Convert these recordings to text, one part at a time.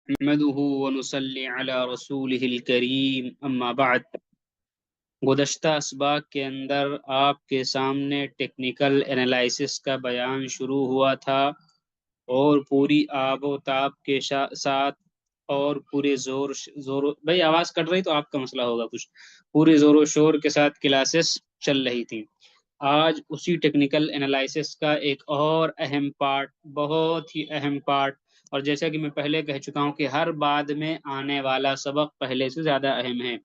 नहमदुहु व नुसल्ली अला रसूलिहिल करीम अम्मा बाद। गुज़श्ता असबाक के अंदर आपके सामने टेक्निकल एनालिसिस का बयान शुरू हुआ था और पूरी आबो ताब के साथ और पूरे जोर जोर भाई आवाज़ कट रही तो आपका मसला होगा कुछ। पूरे जोरों शोर के साथ क्लासेस चल रही थी। आज उसी टेक्निकल एनालिसिस का एक और अहम पार्ट, बहुत ही अहम पार्ट, और जैसा कि मैं पहले कह चुका हूं कि हर बाद में आने वाला सबक पहले से ज्यादा अहम है।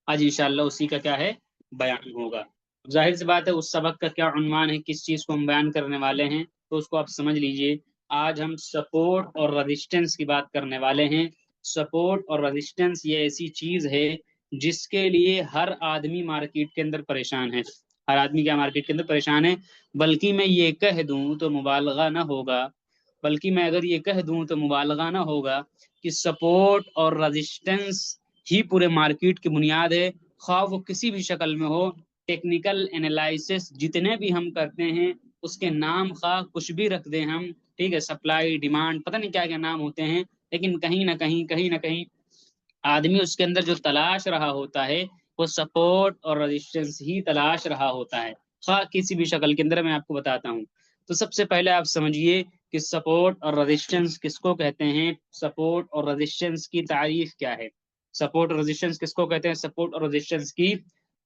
आज इंशाल्लाह उसी का क्या है, बयान होगा। जाहिर सी बात है उस सबक का क्या उन्वान है, किस चीज को हम बयान करने वाले हैं, तो उसको आप समझ लीजिए। आज हम सपोर्ट और रेजिस्टेंस की बात करने वाले हैं। सपोर्ट और रेजिस्टेंस ये ऐसी चीज है जिसके लिए हर आदमी मार्केट के अंदर परेशान है। हर आदमी क्या मार्केट के अंदर परेशान है। बल्कि मैं ये कह दूं तो मुबालगा ना होगा, बल्कि मैं अगर ये कह दूं तो मुबालगा ना होगा कि सपोर्ट और रेजिस्टेंस ही पूरे मार्केट की बुनियाद है। खा वो किसी भी शक्ल में हो, टेक्निकल एनालिसिस जितने भी हम करते हैं उसके नाम खा कुछ भी रख दें हम, ठीक है, सप्लाई डिमांड पता नहीं क्या क्या नाम होते हैं, लेकिन कहीं ना कहीं आदमी उसके अंदर जो तलाश रहा होता है वो सपोर्ट और रेजिस्टेंस ही तलाश रहा होता है। खा किसी भी शक्ल के अंदर, मैं आपको बताता हूँ। तो सबसे पहले आप समझिए कि सपोर्ट और रेजिस्टेंस किसको कहते हैं, सपोर्ट और रेजिस्टेंस की तारीफ क्या है। सपोर्ट और रेजिस्टेंस किसको कहते हैं, सपोर्ट और रेजिस्टेंस की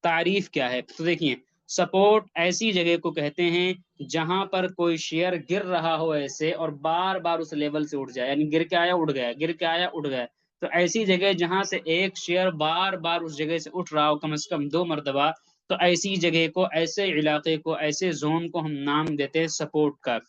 तारीफ क्या है। तो देखिए, सपोर्ट ऐसी जगह को कहते हैं जहां पर कोई शेयर गिर रहा हो ऐसे और बार बार उस लेवल से उठ जाए, यानी गिर के आया उड़ गया, गिर के आया उड़ गया। तो ऐसी जगह जहां से एक शेयर बार बार उस जगह से उठ रहा हो कम से कम 2 मरतबा, तो ऐसी जगह को, ऐसे इलाके को, ऐसे जोन को हम नाम देते हैं सपोर्ट का।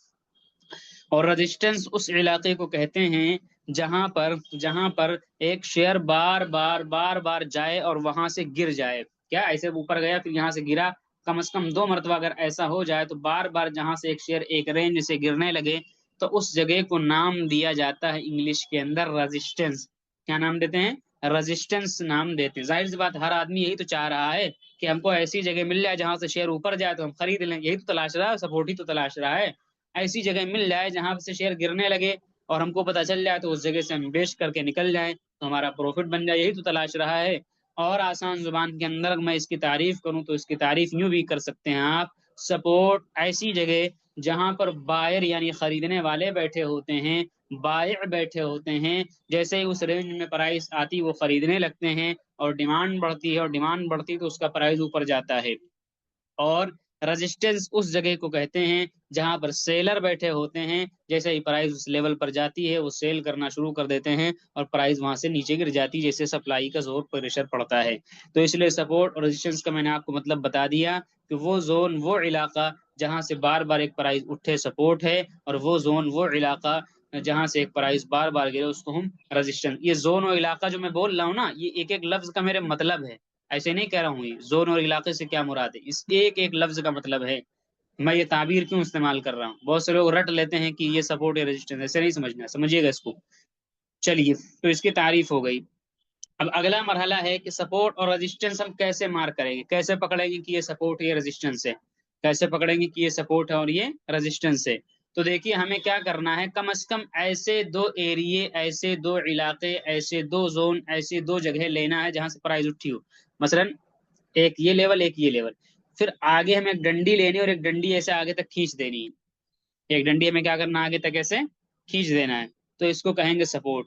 और रेजिस्टेंस उस इलाके को कहते हैं जहां पर एक शेयर बार बार जाए और वहां से गिर जाए। क्या ऐसे ऊपर गया फिर यहाँ से गिरा, कम से कम 2 मरतबा अगर ऐसा हो जाए तो बार बार जहां से एक शेयर एक रेंज से गिरने लगे, तो उस जगह को नाम दिया जाता है इंग्लिश के अंदर रेजिस्टेंस। क्या नाम देते हैं, रेजिस्टेंस नाम देते हैं। जाहिर सी बात हर आदमी यही तो चाह रहा है कि हमको ऐसी जगह मिल जाए जहां से शेयर ऊपर जाए तो हम खरीद लें, यही तो तलाश रहा है, सपोर्ट ही तो तलाश रहा है। ऐसी जगह मिल जाए जहां से शेयर गिरने लगे और हमको पता चल जाए तो उस जगह से हम बेच करके निकल जाए तो हमारा प्रॉफिट बन जाए, यही तो तलाश रहा है। और आसान जुबान के अंदर मैं इसकी तारीफ करूं तो इसकी तारीफ यूं भी कर सकते हैं आप, सपोर्ट ऐसी जगह जहां पर बायर यानी खरीदने वाले बैठे होते हैं, बायर बैठे होते हैं, जैसे ही उस रेंज में प्राइस आती वो खरीदने लगते हैं और डिमांड बढ़ती है, और डिमांड बढ़ती है तो उसका प्राइस ऊपर जाता है। और रेजिस्टेंस उस जगह को कहते हैं जहां पर सेलर बैठे होते हैं, जैसे ही प्राइस उस लेवल पर जाती है वो सेल करना शुरू कर देते हैं और प्राइस वहां से नीचे गिर जाती है, जैसे सप्लाई का जोर प्रेशर पड़ता है। तो इसलिए सपोर्ट और रेजिस्टेंस का मैंने आपको मतलब बता दिया कि वो जोन, वो इलाका जहां से बार बार एक प्राइस उठे सपोर्ट है, और वो जोन, वो इलाका जहां से एक प्राइस बार बार गिरे उसको हम रेजिस्टेंस। ये जोन और इलाका जो मैं बोल रहा हूँ ना, ये एक एक लफ्ज का मेरे मतलब है, ऐसे नहीं कह रहा हूँ ये जोन और इलाके से क्या मुराद है, इस एक एक लफ्ज का मतलब है। मैं ये ताबीर क्यों इस्तेमाल कर रहा हूँ, बहुत से लोग रट लेते हैं कि ये सपोर्ट या रेजिस्टेंस, ऐसे नहीं समझना, समझिएगा इसको। चलिए, तो इसकी तारीफ हो गई। अब अगला मरहला है कि सपोर्ट और रेजिस्टेंस हम कैसे मार करेंगे, कैसे पकड़ेंगे कि ये सपोर्ट है, ये रेजिस्टेंस है, कैसे पकड़ेंगे कि ये सपोर्ट है और ये रेजिस्टेंस है। तो देखिए हमें क्या करना है, कम से कम ऐसे दो एरिए, ऐसे दो इलाके, ऐसे दो जोन, ऐसे दो जगह लेना है जहां से प्राइस उठी हो। मसलन एक ये लेवल, एक ये लेवल, फिर आगे हमें एक डंडी लेनी है और एक डंडी ऐसे आगे तक खींच देनी है। एक डंडी हमें क्या करना है, आगे तक ऐसे खींच देना है, तो इसको कहेंगे सपोर्ट।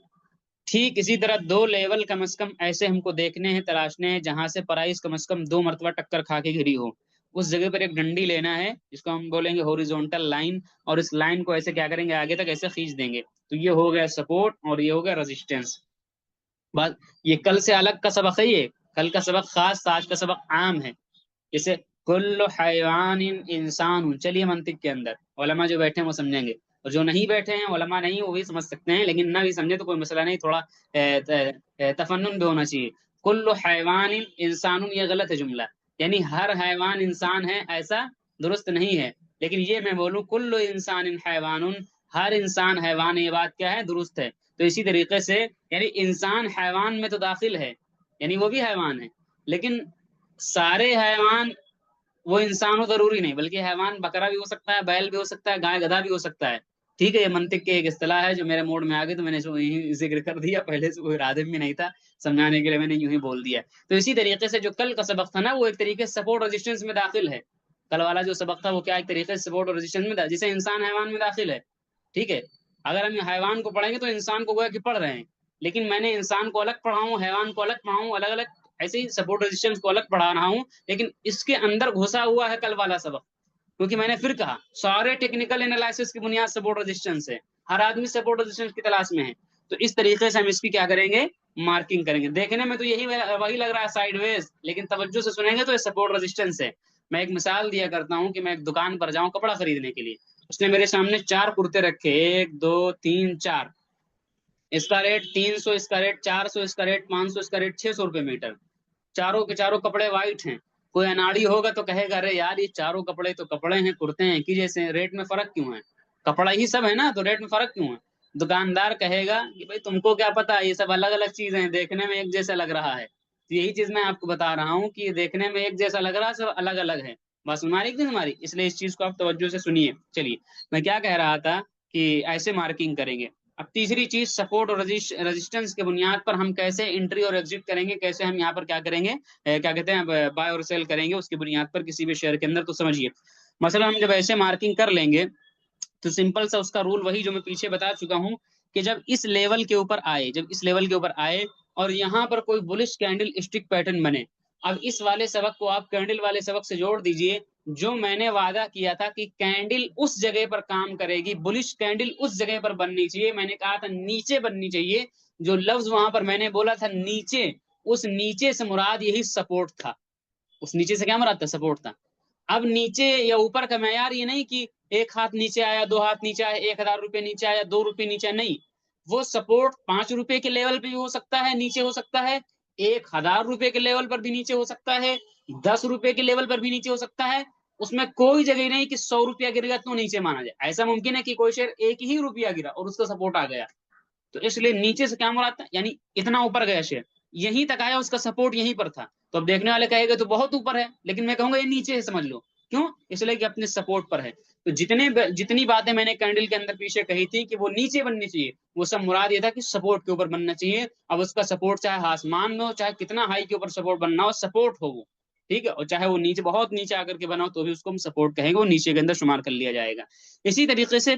ठीक इसी तरह दो लेवल कम से कम ऐसे हमको देखने हैं, तलाशने हैं जहां से प्राइस कम से कम 2 मरतबा टक्कर खा के गिरी हो। उस जगह पर एक डंडी लेना है जिसको हम बोलेंगे हॉरिजॉन्टल लाइन, और इस लाइन को ऐसे क्या करेंगे, आगे तक ऐसे खींच देंगे। तो ये हो गया सपोर्ट और ये हो गया रेजिस्टेंस। बात, ये कल से अलग का सबक है, ये कल का सबक खास, आज का सबक आम है। जैसे कुल्लु हैवान इंसान, चलिए मंतिक के अंदर उलमा जो बैठे हैं वो समझेंगे, और जो नहीं बैठे हैं उलमा नहीं वो भी समझ सकते हैं, लेकिन ना भी समझे तो कोई मसला नहीं, थोड़ा तफन्नुन भी होना चाहिए। कुल्लु हैवान इंसान, ये गलत है जुमला, यानी हर हैवान इंसान है ऐसा दुरुस्त नहीं है। लेकिन ये मैं बोलूं कुल्लु इंसान हैवान, हर इंसान हैवान, ये बात क्या है, दुरुस्त है। तो इसी तरीके से यानी इंसान हैवान में तो दाखिल है, यानी वो भी हैवान है, लेकिन सारे हैवान वो इंसान हो जरूरी नहीं, बल्कि हैवान बकरा भी हो सकता है, बैल भी हो सकता है, गाय गधा भी हो सकता है। ठीक है, ये मंतिक की एक इस्तेलाह है जो मेरे मूड में आ गई, तो मैंने इसको यही जिक्र कर दिया, पहले से कोई इरादे में नहीं था, समझाने के लिए मैंने यूं ही बोल दिया। तो इसी तरीके से जो कल का सबक था ना, वो एक तरीके से सपोर्ट रेजिस्टेंस में दाखिल है। कल वाला जो सबक था वो क्या, एक तरीके से सपोर्ट और रेजिस्टेंस में जिसे इंसान हैवान में दाखिल है। ठीक है, अगर हम हैवान को पढ़ेंगे तो इंसान को गोया कि पढ़ रहे हैं, लेकिन मैंने इंसान को अलग पढ़ा हूँ, हैवान को अलग पढ़ा हूँ, अलग अलग ऐसे ही सपोर्ट रेजिस्टेंस को अलग पढ़ा रहा हूँ। लेकिन इसके अंदर घुसा हुआ है कल वाला सबक, क्योंकि मैंने फिर कहा सारे टेक्निकल एनालिसिस की बुनियाद सपोर्ट रेजिस्टेंस है, हर आदमी सपोर्ट रेजिस्टेंस की तलाश में है। तो इस तरीके से हम इसकी क्या करेंगे, मार्किंग करेंगे। देखने में तो यही वही लग रहा है साइडवेज, लेकिन तवज्जो से सुनेंगे तो ये सपोर्ट रेजिस्टेंस है। मैं एक मिसाल दिया करता हूँ कि मैं एक दुकान पर जाऊं कपड़ा खरीदने के लिए, उसने मेरे सामने चार कुर्ते रखे, एक दो तीन चार, इसका रेट 300, इसका रेट 400, इसका रेट 500, इसका रेट 600 रुपये मीटर। चारों के चारों कपड़े वाइट हैं। कोई अनाड़ी होगा तो कहेगा अरे यार ये चारों कपड़े तो कपड़े हैं, कुर्ते हैं कि जैसे हैं, रेट में फर्क क्यों है? कपड़ा ही सब है ना, तो रेट में फर्क क्यों है? दुकानदार कहेगा कि भाई तुमको क्या पता, ये सब अलग अलग चीजें हैं, देखने में एक जैसा लग रहा है। तो यही चीज मैं आपको बता रहा हूँ कि ये देखने में एक जैसा लग रहा है, सब अलग अलग है। बस हमारी कि हमारी, इसलिए इस चीज को आप तवज्जो से सुनिए। चलिए, मैं क्या कह रहा था कि ऐसे मार्किंग करेंगे। अब तीसरी चीज, सपोर्ट और रेजिस्टेंस के बुनियाद पर हम कैसे एंट्री और एग्जिट करेंगे, कैसे हम यहाँ पर क्या करेंगे, क्या कहते हैं, बाय और सेल करेंगे उसकी बुनियाद पर किसी भी शेयर के अंदर। तो समझिए, मसला हम जब ऐसे मार्किंग कर लेंगे तो सिंपल सा उसका रूल वही जो मैं पीछे बता चुका हूँ, कि जब इस लेवल के ऊपर आए, जब इस लेवल के ऊपर आए और यहाँ पर कोई बुलिश कैंडल स्टिक पैटर्न बने। अब इस वाले सबक को आप कैंडल वाले सबक से जोड़ दीजिए। जो मैंने वादा किया था कि कैंडल उस जगह पर काम करेगी, बुलिश कैंडल उस जगह पर बननी चाहिए, मैंने कहा था नीचे बननी चाहिए। जो लफ्ज वहां पर मैंने बोला था नीचे, उस नीचे से मुराद यही सपोर्ट था। उस नीचे से क्या मुराद था, सपोर्ट था। अब नीचे या ऊपर का मैयार ये नहीं कि एक हाथ नीचे आया, दो हाथ नीचे आया, 1,000 रुपये नीचे आया, 2 रुपये नीचे आया, नहीं। वो सपोर्ट 5 रुपए के लेवल पे भी हो सकता है, नीचे हो सकता है, 1,000 रुपये के लेवल पर भी नीचे हो सकता है, 10 रुपए के लेवल पर भी नीचे हो सकता है। उसमें कोई जगह नहीं कि 100 रुपया गिर गया तो नीचे माना जाए। ऐसा मुमकिन है कि कोई शेयर एक ही रुपया गिरा और उसका सपोर्ट आ गया। तो इसलिए नीचे से क्या मुराद था, यानी इतना ऊपर गया शेयर, यहीं तक आया, उसका सपोर्ट यहीं पर था। तो अब देखने वाले कहेंगे तो बहुत ऊपर है, लेकिन मैं कहूंगा ये नीचे है, समझ लो। क्यों? इसलिए कि अपने सपोर्ट पर है। तो जितनी बातें मैंने कैंडल के अंदर पीछे कही थी कि वो नीचे बननी चाहिए, वो सब मुराद ये था कि सपोर्ट के ऊपर बनना चाहिए। अब उसका सपोर्ट चाहे आसमान में हो, चाहे कितना हाई के ऊपर सपोर्ट बनना हो, सपोर्ट हो वो। ठीक है, और चाहे वो नीचे, बहुत नीचे आकर के बना हो, तो भी उसको हम सपोर्ट कहेंगे, वो नीचे के अंदर शुमार कर लिया जाएगा। इसी तरीके से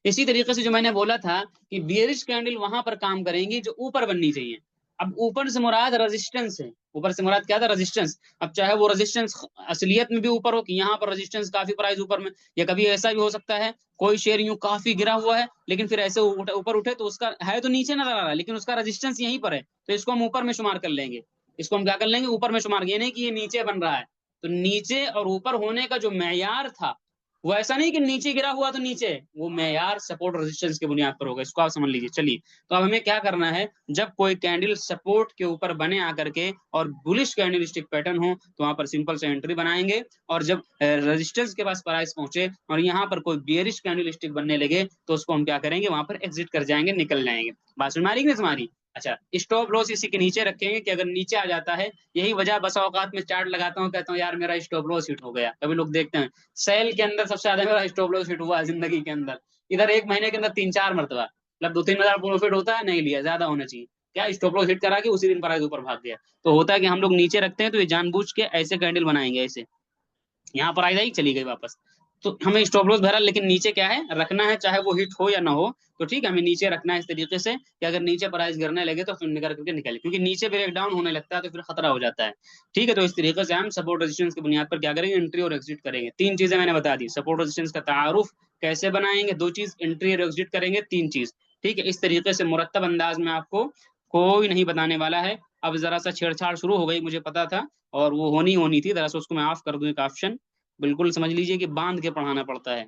इसी तरीके से जो मैंने बोला था कि बियरिश कैंडल वहां पर काम करेंगी जो ऊपर बननी चाहिए। अब ऊपर से मुराद रेजिस्टेंस है, ऊपर से मुराद क्या था, रेजिस्टेंस। अब चाहे वो रेजिस्टेंस असलियत में भी ऊपर हो, कि यहाँ पर रेजिस्टेंस काफी प्राइस ऊपर में, या कभी ऐसा भी हो सकता है कोई शेयर यूं काफी गिरा हुआ है, लेकिन फिर ऐसे ऊपर उठे तो उसका है तो नीचे नजर आ रहा है, लेकिन उसका रेजिस्टेंस यहीं पर है, तो इसको हम ऊपर में शुमार कर लेंगे। इसको हम क्या कर लेंगे, ऊपर में शुमार, ये नहीं कि ये नीचे बन रहा है। तो नीचे और ऊपर होने का जो मैयार था, वो ऐसा नहीं कि नीचे गिरा हुआ तो नीचे, वो मैयार सपोर्ट रेजिस्टेंस की बुनियाद पर होगा, इसको आप समझ लीजिए। चलिए, तो अब हमें क्या करना है, जब कोई कैंडल सपोर्ट के ऊपर बने आकर के और बुलिश कैंडल स्टिक पैटर्न हो, तो वहां पर सिंपल से एंट्री बनाएंगे। और जब रेजिस्टेंस के पास प्राइस पहुंचे और यहाँ पर कोई बियरिश कैंडल स्टिक बनने लगे, तो उसको हम क्या करेंगे, वहां पर एग्जिट कर जाएंगे, निकल जाएंगे। बात सुन मारी कि नहीं तुम्हारी? अच्छा, स्टॉप लॉस इसी के नीचे रखेंगे कि अगर नीचे आ जाता है, यही वजह बसा औकात में चार्ट लगाता हूँ, कहता हूँ यार मेरा स्टॉप लॉस हिट हो गया। कभी लोग देखते हैं सेल के अंदर सबसे ज्यादा मेरा स्टॉप लॉस हिट हुआ है जिंदगी के अंदर, इधर एक महीने के अंदर 3-4 मरतबा, मतलब 2-3 हजार प्रॉफिट होता है, नहीं लिया, ज्यादा होना चाहिए। क्या स्टॉप लॉस हिट करा के उसी दिन प्राइस ऊपर भाग गया। तो होता है कि हम लोग नीचे रखते हैं तो ये जानबूझ के ऐसे कैंडल बनाएंगे, ऐसे यहाँ पर आई जाएगी, चली गई वापस। तो हमें स्टॉप लॉस भरा, लेकिन नीचे क्या है, रखना है, चाहे वो हिट हो या ना हो। तो ठीक है, हमें नीचे रखना है इस तरीके से कि अगर नीचे प्राइस गिरने लगे तो फिर निकल करके निकले, क्योंकि नीचे ब्रेक डाउन होने लगता है तो फिर खतरा हो जाता है। ठीक है, तो इस तरीके से हम सपोर्ट रेजिस्टेंस की बुनियाद पर क्या करेंगे, एंट्री और एग्जिट करेंगे। तीन चीजें मैंने बता दी, सपोर्ट रेजिस्टेंस का तारुफ कैसे बनाएंगे, दो चीज, एंट्री और एग्जिट करेंगे, तीन चीज। ठीक है, इस तरीके से मुरत्तब अंदाज में आपको कोई नहीं बताने वाला है। अब जरा सा छेड़छाड़ शुरू हो गई, मुझे पता था, और वो होनी होनी थी, जरा सा उसको मैं ऑफ कर दूं, एक ऑप्शन। बिल्कुल समझ लीजिए कि बांध के पढ़ाना पड़ता है।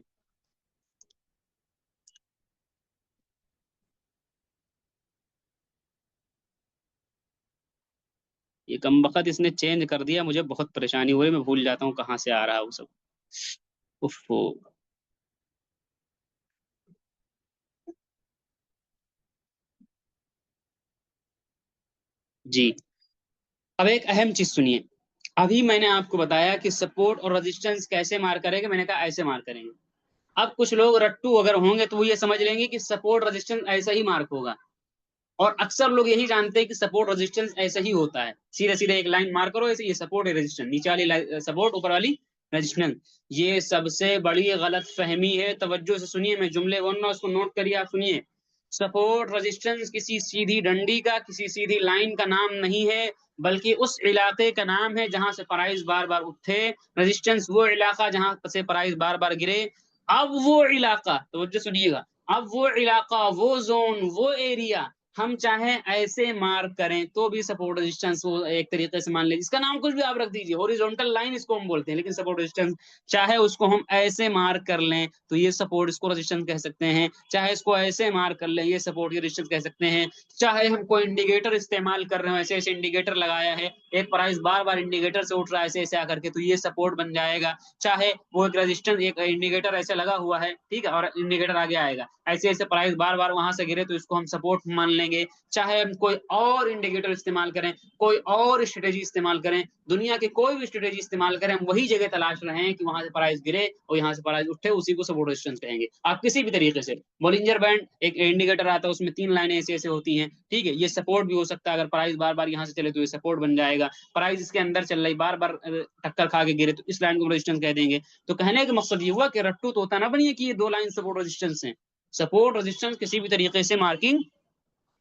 ये कमबख्त इसने चेंज कर दिया, मुझे बहुत परेशानी हो रही, मैं भूल जाता हूँ कहाँ से आ रहा है वो सब। उफ़ो। जी, अब एक अहम चीज सुनिए। अभी मैंने आपको बताया कि सपोर्ट और रेजिस्टेंस कैसे मार करेंगे, मैंने कहा ऐसे मार करेंगे। अब कुछ लोग रट्टू अगर होंगे तो वो ये समझ लेंगे कि सपोर्ट रेजिस्टेंस ऐसा ही मार्क होगा, और अक्सर लोग यही जानते हैं कि सपोर्ट रेजिस्टेंस ऐसा ही होता है, सीधे सीधे एक लाइन मार करो ऐसे, ये सपोर्ट है रेजिस्टेंस, नीचे वाली सपोर्ट ऊपर वाली रेजिस्टेंस। ये सबसे बड़ी गलत फहमी है, तवज्जो से सुनिए, मैं जुमले बोल रहा हूं उसको नोट करिए, आप सुनिए। सपोर्ट रेजिस्टेंस किसी सीधी डंडी का, किसी सीधी लाइन का नाम नहीं है, बल्कि उस इलाके का नाम है जहां से प्राइस बार बार उठे। रेजिस्टेंस वो इलाका जहां से प्राइस बार बार गिरे। अब वो इलाका, तो सुनिएगा, अब वो इलाका, वो जोन, वो एरिया हम चाहे ऐसे मार्क करें तो भी सपोर्ट रेजिस्टेंस वो एक तरीके से मान लीजिए, इसका नाम कुछ भी आप रख दीजिए, हॉरिजॉन्टल लाइन इसको हम बोलते हैं, लेकिन सपोर्ट रेजिस्टेंस चाहे उसको हम ऐसे मार्क कर लें तो ये सपोर्ट, इसको रेजिस्टेंस कह सकते हैं, चाहे इसको ऐसे मार्क कर लें ये सपोर्ट ये रेजिस्टेंस कह सकते हैं, चाहे हम कोई इंडिकेटर इस्तेमाल कर रहे हो, ऐसे ऐसे इंडिकेटर लगाया है, एक प्राइस बार बार इंडिकेटर से उठ रहा है ऐसे ऐसे आकर के, तो ये सपोर्ट बन जाएगा। चाहे वो एक रेजिस्टेंस, एक इंडिकेटर ऐसे लगा हुआ है, ठीक है, और इंडिकेटर आगे आएगा, ऐसे ऐसे प्राइस बार बार वहां से गिरे तो इसको हम सपोर्ट मान लेंगे। चाहे हम कोई और इंडिकेटर इस्तेमाल करें, कोई और स्ट्रेटेजी इस्तेमाल करें, दुनिया की कोई भी स्ट्रेटेजी इस्तेमाल करें, हम वही जगह तलाश रहे हैं कि वहां से प्राइस गिरे और यहाँ से प्राइस उठे, उसी को सपोर्ट रेजिस्टेंस कहेंगे। आप किसी भी तरीके से, बॉलिंजर बैंड एक इंडिकेटर आता है, उसमें 3 लाइनें ऐसे ऐसे होती हैं, ठीक है, ये सपोर्ट भी हो सकता है, अगर प्राइस बार बार यहाँ से चले तो ये सपोर्ट बन जाएगा। प्राइस इसके अंदर चल रही, बार बार टक्कर खा के गिरे तो इस लाइन को रेजिस्टेंस कह देंगे। तो कहने का मकसद ये हुआ कि रट्टू तोता ना बनिए कि ये 2 लाइन सपोर्ट रेजिस्टेंस है। सपोर्ट रेजिस्टेंस किसी भी तरीके से मार्किंग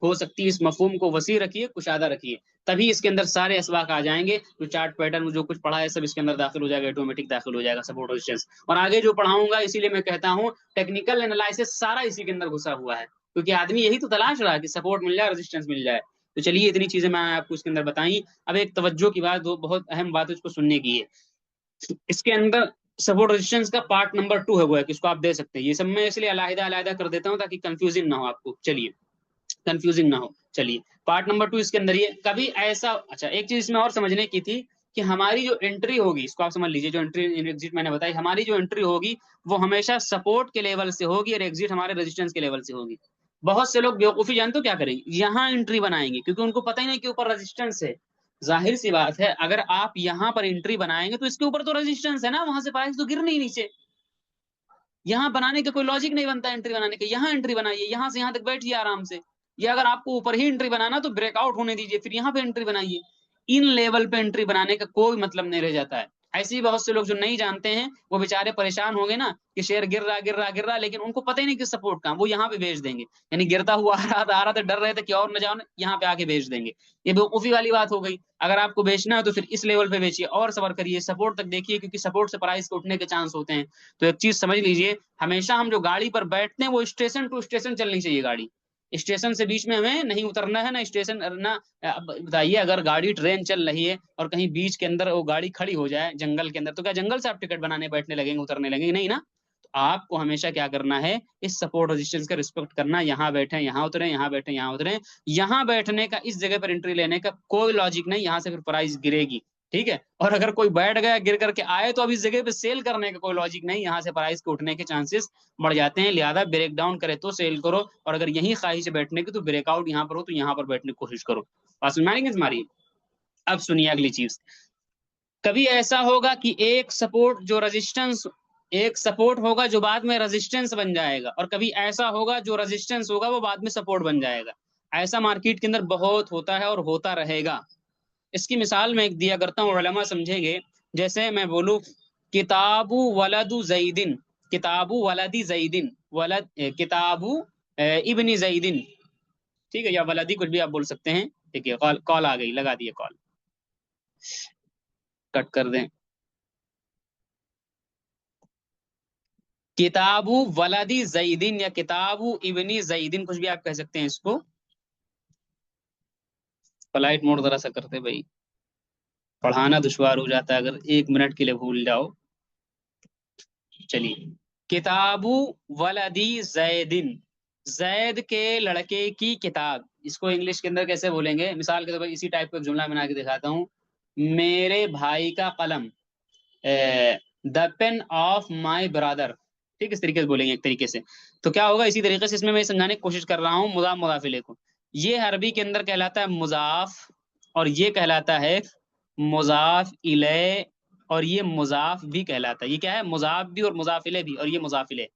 हो सकती है, इस मफहूम को वसी रखिए, कुशादा रखिए, तभी इसके अंदर सारे असबाक आ जाएंगे, जो चार्ट पैटर्न जो कुछ पढ़ा है सब इसके अंदर दाखिल हो जाएगा, ऑटोमेटिक दाखिल हो जाएगा सपोर्ट रेजिस्टेंस। और आगे जो पढ़ाऊंगा, इसीलिए मैं कहता हूँ टेक्निकल एनालिसिस सारा इसी के अंदर घुसा हुआ है, क्योंकि आदमी यही तो तलाश रहा है कि सपोर्ट मिल जाए, रेजिस्टेंस मिल जाए। तो चलिए, इतनी चीजें मैं आपको इसके अंदर बताई। अब एक तवज्जो की बात, दो बहुत अहम बात है, उसको सुनने की है। इसके अंदर सपोर्ट रेजिस्टेंस का पार्ट नंबर 2 है, वो है कि इसको आप दे सकते हैं, ये सब मैं इसलिए अलग अलग कर देता हूँ ताकि कंफ्यूजिंग ना हो आपको। चलिए, कंफ्यूजिंग ना हो, चलिए पार्ट नंबर 2 इसके अंदर ये कभी ऐसा, अच्छा एक चीज इसमें और समझने की थी कि हमारी जो एंट्री होगी, इसको आप समझ लीजिए, जो एंट्री एग्जिट मैंने बताई, हमारी जो एंट्री होगी वो हमेशा सपोर्ट के लेवल से होगी और एग्जिट हमारे रेजिस्टेंस के लेवल से होगी। बहुत से लोग बेवकूफी जानते हो क्या करेंगे, यहाँ एंट्री बनाएंगे क्योंकि उनको पता ही नहीं कि ऊपर रेजिस्टेंस है। जाहिर सी बात है, अगर आप यहाँ पर एंट्री बनाएंगे तो इसके ऊपर तो रेजिस्टेंस है ना, वहां से प्राइस तो गिर नहीं नीचे, यहाँ बनाने का कोई लॉजिक नहीं बनता एंट्री बनाने का, यहाँ एंट्री बनाइए, यहाँ से यहाँ तक बैठिए आराम से, या अगर आपको ऊपर ही एंट्री बनाना तो ब्रेकआउट होने दीजिए, फिर यहाँ पे एंट्री बनाइए। इन लेवल पे एंट्री बनाने का कोई मतलब नहीं रह जाता है। ऐसे ही बहुत से लोग जो नहीं जानते हैं वो बेचारे परेशान हो गए ना कि शेयर गिर रहा गिर रहा गिर रहा, लेकिन उनको पता ही नहीं कि सपोर्ट का, वो यहाँ पे भेज देंगे, यानी गिरता हुआ आ रहा था, डर रहे थे कि और न जाओ, यहाँ पे आके भेज देंगे। ये बेवकूफी वाली बात हो गई। अगर आपको बेचना है तो फिर इस लेवल पे बेचिए और सबर करिए, सपोर्ट तक देखिए, क्योंकि सपोर्ट से प्राइस के उठने के चांस होते हैं। तो एक चीज समझ लीजिए, हमेशा हम जो गाड़ी पर बैठते हैं वो स्टेशन टू स्टेशन चलनी चाहिए गाड़ी, स्टेशन से बीच में हमें नहीं उतरना है ना, स्टेशन ना। अब बताइए, अगर गाड़ी ट्रेन चल रही है और कहीं बीच के अंदर वो गाड़ी खड़ी हो जाए जंगल के अंदर, तो क्या जंगल से आप टिकट बनाने बैठने लगेंगे, उतरने लगेंगे? नहीं ना। तो आपको हमेशा क्या करना है, इस सपोर्ट रेजिस्टेंस का रिस्पेक्ट करना, यहाँ बैठे यहाँ उतरे, यहाँ बैठे यहाँ उतरे, यहाँ बैठने का, इस जगह पर एंट्री लेने का कोई लॉजिक नहीं, यहाँ से फिर प्राइस गिरेगी, ठीक है। और अगर कोई बैठ गया गिर करके आए तो अब इस जगह पे सेल करने का कोई लॉजिक नहीं, यहाँ से प्राइस के उठने के चांसेस बढ़ जाते हैं, लिहाजा ब्रेक डाउन करे तो सेल करो, और अगर यही ख्वाहिश है बैठने की तो ब्रेकआउट यहाँ पर हो तो यहाँ पर बैठने की कोशिश करो। बात समझ में तुम्हारी? अब सुनिए अगली चीज, कभी ऐसा होगा कि एक सपोर्ट जो रेजिस्टेंस, एक सपोर्ट होगा जो बाद में रेजिस्टेंस बन जाएगा, और कभी ऐसा होगा जो रेजिस्टेंस होगा वो बाद में सपोर्ट बन जाएगा। ऐसा मार्केट के अंदर बहुत होता है और होता रहेगा। इसकी मिसाल मैं एक दिया करता हूँ, उलमा समझेंगे। जैसे मैं बोलूँ, किताबु वलदु जैदिन, किताबु वलदी जैदिन, वलद किताबु इब्नी जैदिन, ठीक है, या वलदी कुछ भी आप बोल सकते हैं। ठीक है, कॉल कॉल आ गई, लगा दिए कॉल, कट कर दें। किताबु वलदी जैदिन या किताबु इब्नी जैदिन, कुछ भी आप कह सकते हैं इसको। फ्लाइट मोड जरा सा करते भाई, पढ़ाना दुश्वार हो जाता है अगर 1 मिनट के लिए भूल जाओ। चलिए, किताबु वलदी जैदिन, जैद के लड़के की किताब, इसको इंग्लिश के अंदर कैसे बोलेंगे, मिसाल के तौर पर इसी टाइप का जुमला बना के दिखाता हूँ। मेरे भाई का कलम, the pain of my brother, ठीक, इस तरीके से बोलेंगे एक तरीके से। तो क्या होगा, इसी तरीके से इसमें मैं समझाने की कोशिश कर रहा हूँ मुजाफ मुजाफिले को। ये अरबी के अंदर कहलाता है मुजाफ, और ये कहलाता है मुजाफ इले, और ये मुजाफ भी कहलाता है। ये क्या है? मुजाफ भी और मुजाफ इले भी, और ये मुजाफ इले।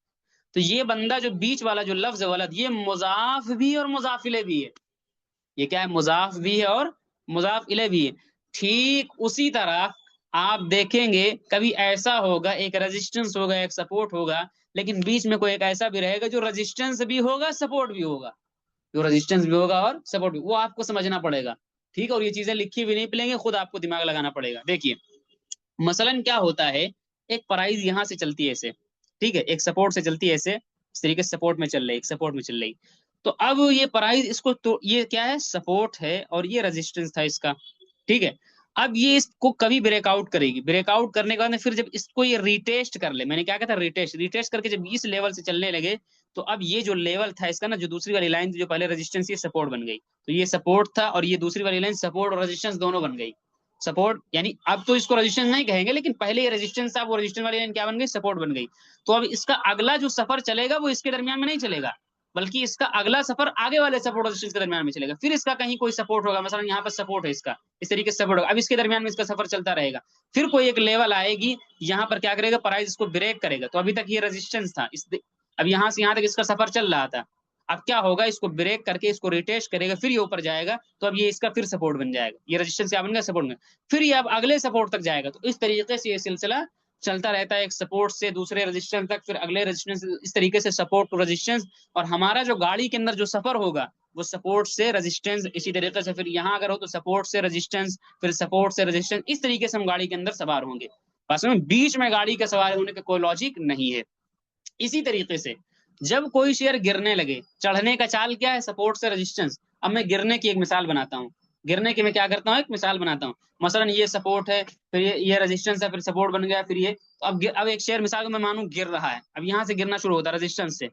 तो ये बंदा जो बीच वाला जो लफ्ज है वलद, ये मुजाफ भी और मुजाफ इले भी है। ये क्या है? मुजाफ भी है और मुजाफ इले भी है। ठीक उसी तरह आप देखेंगे कभी ऐसा होगा, एक रेजिस्टेंस होगा, एक सपोर्ट होगा, लेकिन बीच में कोई एक ऐसा भी रहेगा जो रेजिस्टेंस भी होगा, सपोर्ट भी होगा। जो रेजिस्टेंस भी होगा और सपोर्ट भी, वो आपको समझना पड़ेगा। ठीक है, और ये चीजें लिखी भी नहीं मिलेंगी, खुद आपको दिमाग लगाना पड़ेगा। देखिए मसलन क्या होता है, एक प्राइस यहां से चलती है ऐसे, ठीक है, एक सपोर्ट से चलती है ऐसे, इस तरीके से सपोर्ट में चल रही, एक सपोर्ट में चल रही। तो अब ये प्राइस इसको, तो ये क्या है? सपोर्ट है, और ये रेजिस्टेंस था इसका। ठीक है, अब ये इसको कभी ब्रेकआउट करेगी, ब्रेकआउट करने के बाद में फिर जब इसको ये रिटेस्ट कर ले, मैंने क्या कहता, रिटेस्ट, रिटेस्ट करके जब इस लेवल से चलने लगे, तो अब ये जो लेवल था इसका ना, जो दूसरी वाली लाइन थी, जो पहले रेजिस्टेंस, ये सपोर्ट बन गई। तो ये सपोर्ट था, और ये दूसरी वाली लाइन सपोर्ट और रेजिस्टेंस दोनों बन गई। सपोर्ट यानी अब तो इसको रेजिस्टेंस नहीं कहेंगे, लेकिन पहले ये रेजिस्टेंस था, वो रेजिस्टेंस वाली लाइन क्या बन गई? सपोर्ट बन गई। तो अब इसका अगला जो सफर चलेगा वो इसके दरमियान में नहीं चलेगा, बल्कि इसका अगला सफर आगे वाले सपोर्ट और रेजिस्टेंस के दरमियान में चलेगा। फिर इसका कहीं कोई सपोर्ट होगा, मतलब यहाँ पर सपोर्ट है इसका, इस तरीके से सपोर्ट होगा, अब इसके दरमियान में इसका सफर चलता रहेगा। फिर कोई एक लेवल आएगी, यहाँ पर क्या करेगा? प्राइस इसको ब्रेक करेगा। तो अभी तक ये रेजिस्टेंस था, अब यहाँ से यहाँ तक इसका सफर चल रहा था। अब क्या होगा? इसको ब्रेक करके इसको रिटेस्ट करेगा, फिर ये ऊपर जाएगा, तो अब ये इसका फिर सपोर्ट बन जाएगा, ये रेजिस्टेंस क्या बन गया? सपोर्ट में। फिर ये अब अगले सपोर्ट तक जाएगा। तो इस तरीके से ये सिलसिला चलता रहता है, एक सपोर्ट से दूसरे रेजिस्टेंस तक, फिर अगले रेजिस्टेंस, इस तरीके से सपोर्ट टू रेजिस्टेंस। और हमारा जो गाड़ी के अंदर जो सफर होगा वो सपोर्ट से रेजिस्टेंस, इसी तरीके से फिर यहाँ अगर हो तो सपोर्ट से रेजिस्टेंस, फिर सपोर्ट से रेजिस्टेंस, इस तरीके से हम गाड़ी के अंदर सवार होंगे। वास्तव में बीच में गाड़ी के सवार होने का कोई लॉजिक नहीं है। इसी तरीके से जब कोई शेयर गिरने लगे, चढ़ने का चाल क्या है? सपोर्ट से रेजिस्टेंस। अब मैं गिरने की एक मिसाल बनाता हूँ, गिरने की मैं क्या करता हूँ? एक मिसाल बनाता हूँ। मसलन ये सपोर्ट है, फिर ये रेजिस्टेंस है, फिर सपोर्ट बन गया, फिर ये, तो अब एक शेयर मिसाल को मैं मानूं गिर रहा है, अब यहाँ से गिरना शुरू होता है रेजिस्टेंस से।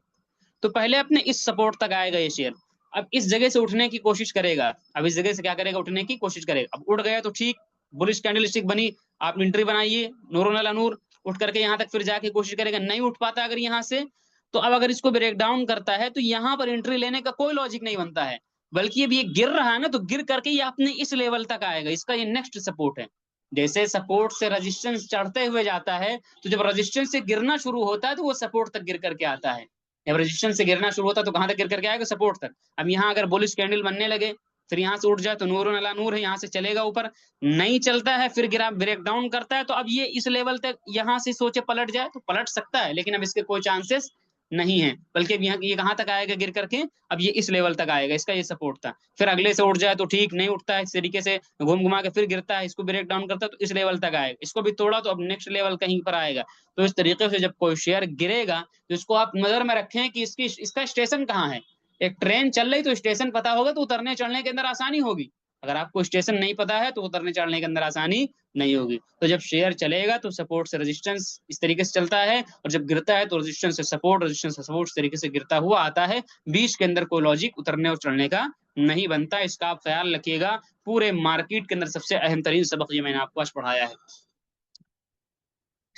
तो पहले अपने इस सपोर्ट तक आएगा ये शेयर, अब इस जगह से उठने की कोशिश करेगा, अब इस जगह से क्या करेगा? उठने की कोशिश करेगा। अब उठ गया तो ठीक, बुलिश कैंडल स्टिक बनी, आप एंट्री बनाइए, नूर अला नूर, उठ करके यहाँ तक फिर जाके कोशिश करेगा, नहीं उठ पाता अगर यहाँ से, तो अब अगर इसको ब्रेक डाउन करता है तो यहाँ पर एंट्री लेने का कोई लॉजिक नहीं बनता है, बल्कि अब ये गिर रहा है ना, तो गिर करके ये अपने इस लेवल तक आएगा, इसका ये नेक्स्ट सपोर्ट है। जैसे सपोर्ट से रेजिस्टेंस चढ़ते हुए जाता है, तो जब रेजिस्टेंस से गिरना शुरू होता है तो वो सपोर्ट तक गिर करके आता है। जब रेजिस्टेंस से गिरना शुरू होता है तो कहां तक गिर करके आएगा? सपोर्ट तक। अब यहाँ अगर बुलिश कैंडल बनने लगे, फिर यहाँ से उठ जाए तो नूर अला नूर है, यहाँ से चलेगा ऊपर, नहीं चलता है, फिर गिरा, ब्रेक डाउन करता है, तो अब ये इस लेवल तक यहाँ से सोचे पलट जाए तो पलट सकता है, लेकिन अब इसके कोई चांसेस नहीं है, बल्कि अब यहाँ ये कहाँ तक आएगा गिर करके? अब ये इस लेवल तक आएगा, इसका ये सपोर्ट था। फिर अगले से उठ जाए तो ठीक, नहीं उठता है, इस तरीके से घूम घुमा के फिर गिरता है, इसको ब्रेक डाउन करता है तो इस लेवल तक आएगा, इसको भी तोड़ा तो अब नेक्स्ट लेवल कहीं पर आएगा। तो इस तरीके से जब कोई शेयर गिरेगा तो इसको आप नजर में रखें कि इसका स्टेशन कहाँ है। एक ट्रेन चल रही तो स्टेशन पता होगा तो उतरने चढ़ने के अंदर आसानी होगी, अगर आपको स्टेशन नहीं पता है तो उतरने चढ़ने के अंदर आसानी नहीं होगी। तो जब शेयर चलेगा तो सपोर्ट से रेजिस्टेंस इस तरीके से चलता है, और जब गिरता है तो रेजिस्टेंस से सपोर्ट, रेजिस्टेंस से सपोर्ट, इस तरीके से गिरता हुआ आता है। बीच के अंदर कोई लॉजिक उतरने और चढ़ने का नहीं बनता, इसका आप ख्याल रखिएगा। पूरे मार्केट के अंदर सबसे अहम तरीन सबक ये मैंने आपको आज पढ़ाया है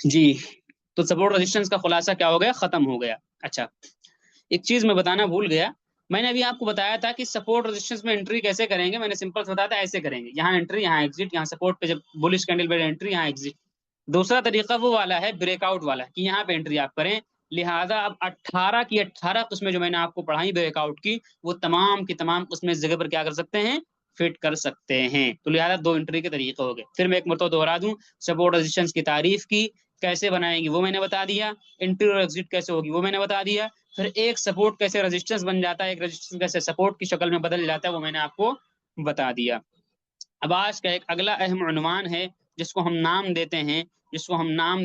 जी। तो सपोर्ट रेजिस्टेंस का खुलासा क्या हो गया? खत्म हो गया। अच्छा, एक चीज मैं बताना भूल गया, मैंने अभी आपको बताया था कि सपोर्ट रेजिस्टेंस में एंट्री कैसे करेंगे। मैंने सिंपल बताया था, ऐसे करेंगे, यहाँ एंट्री, यहाँ एग्जिट, यहाँ सपोर्ट पे जब बुलिश कैंडल पे एंट्री, यहाँ एग्जिट। दूसरा तरीका वो वाला है ब्रेकआउट वाला, कि यहाँ पे एंट्री आप करें। लिहाजा अब 18 की 18 किस्में जो मैंने आपको पढ़ाई ब्रेकआउट की, वो तमाम की तमाम किस्में इस जगह पर क्या कर सकते हैं? फिट कर सकते हैं। तो लिहाजा 2 एंट्री के तरीके हो गए। फिर मैं एक मरतबा दोहरा दूं, सपोर्ट रेजिस्टेंस की तारीफ की, कैसे बनाएंगे वो मैंने बता दिया, एंट्री और एग्जिट कैसे होगी वो मैंने बता दिया, फिर एक सपोर्ट कैसे रेजिस्टेंस बन जाता है, एक रेजिस्टेंस कैसे सपोर्ट की शक्ल में बदल जाता है, वो मैंने आपको बता दिया। अब आज का एक अगला अहम उन्वान है, जिसको हम नाम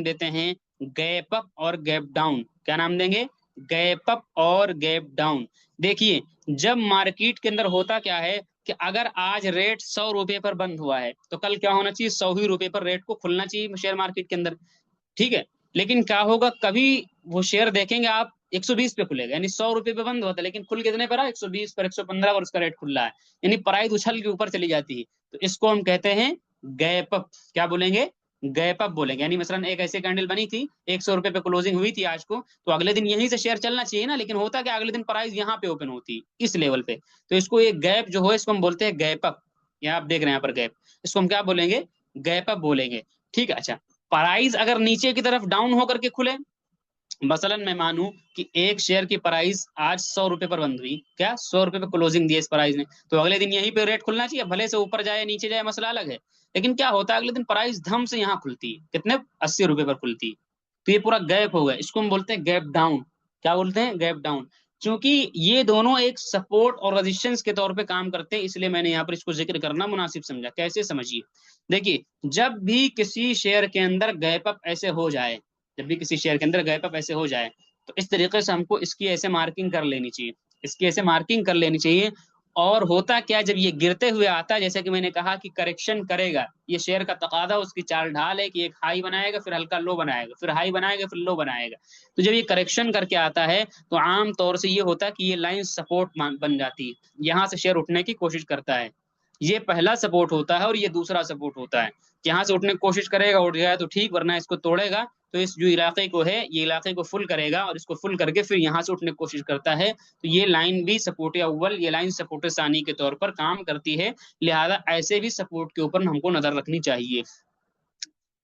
देते हैं, गैप अप और गैप डाउन। क्या नाम देंगे? गैप अप और गैप डाउन। देखिए, जब मार्केट के अंदर होता क्या है कि अगर आज रेट 100 रुपए पर बंद हुआ है तो कल क्या होना चाहिए? 100 ही रुपए पर रेट को खुलना चाहिए शेयर मार्केट के अंदर, ठीक है। लेकिन क्या होगा, कभी वो शेयर देखेंगे आप 120 पे खुलेगा, यानी 100 रुपए पे बंद होता है, लेकिन खुल कितने पर? 120 पर, 115 पर उसका रेट खुल रहा है, यानी प्राइस उछल के ऊपर चली जाती है। तो इसको हम कहते हैं गैप अप। क्या बोलेंगे? गैप अप बोलेंगे। यानी मसलन एक ऐसी कैंडल बनी थी, 100 रुपए पे क्लोजिंग हुई थी आज को, तो अगले दिन यहीं से शेयर चलना चाहिए ना, लेकिन होता क्या, अगले दिन प्राइस यहाँ पे ओपन होती, इस लेवल पे। तो इसको एक गैप जो है, इसको हम बोलते हैं गैप अप। यहाँ आप देख रहे हैं यहाँ पर गैप, इसको हम क्या बोलेंगे? गैप अप बोलेंगे। ठीक है, अच्छा प्राइस अगर नीचे की तरफ डाउन होकर के खुले, मसलन मैं मानूं कि एक शेयर की प्राइस आज 100 रुपए पर बंद हुई, क्या 100 रुपए पे क्लोजिंग दी इस प्राइस ने, तो अगले दिन यहीं पे रेट खुलना चाहिए, भले से ऊपर जाए नीचे जाए मसला अलग है। लेकिन क्या होता है, अगले दिन प्राइस धम से यहाँ खुलती है, कितने, 80 रुपए पर खुलती है। तो ये पूरा गैप हो गया, इसको हम बोलते हैं गैप डाउन। क्या बोलते हैं, गैप डाउन। क्योंकि ये दोनों एक सपोर्ट और रेजिस्टेंस के तौर पे काम करते हैं, इसलिए मैंने यहाँ पर इसको जिक्र करना मुनासिब समझा। कैसे, समझिए। देखिए, जब भी किसी शेयर के अंदर गैप अप ऐसे हो जाए, जब भी किसी शेयर के अंदर गैप अप ऐसे हो जाए, तो इस तरीके से हमको इसकी ऐसे मार्किंग कर लेनी चाहिए, इसकी ऐसे मार्किंग कर लेनी चाहिए। और होता क्या, जब ये गिरते हुए आता है, जैसे कि मैंने कहा कि करेक्शन करेगा, ये शेयर का तकादा, उसकी चाल ढाल है कि एक हाई बनाएगा, फिर हल्का लो बनाएगा, फिर हाई बनाएगा, फिर लो बनाएगा। तो जब ये करेक्शन करके आता है, तो आम तौर से ये होता है कि ये लाइन सपोर्ट बन जाती है, यहाँ से शेयर उठने की कोशिश करता है। ये पहला सपोर्ट होता है और ये दूसरा सपोर्ट होता है। यहाँ से उठने की कोशिश करेगा, उठ गया तो ठीक, वरना इसको तोड़ेगा तो इस जो इलाके को है, ये इलाके को फुल करेगा, और इसको फुल करके फिर यहाँ से उठने की कोशिश करता है। तो ये लाइन भी सपोर्ट अव्वल, ये लाइन सपोर्ट सानी के तौर पर काम करती है। लिहाजा ऐसे भी सपोर्ट के ऊपर हमको नजर रखनी चाहिए।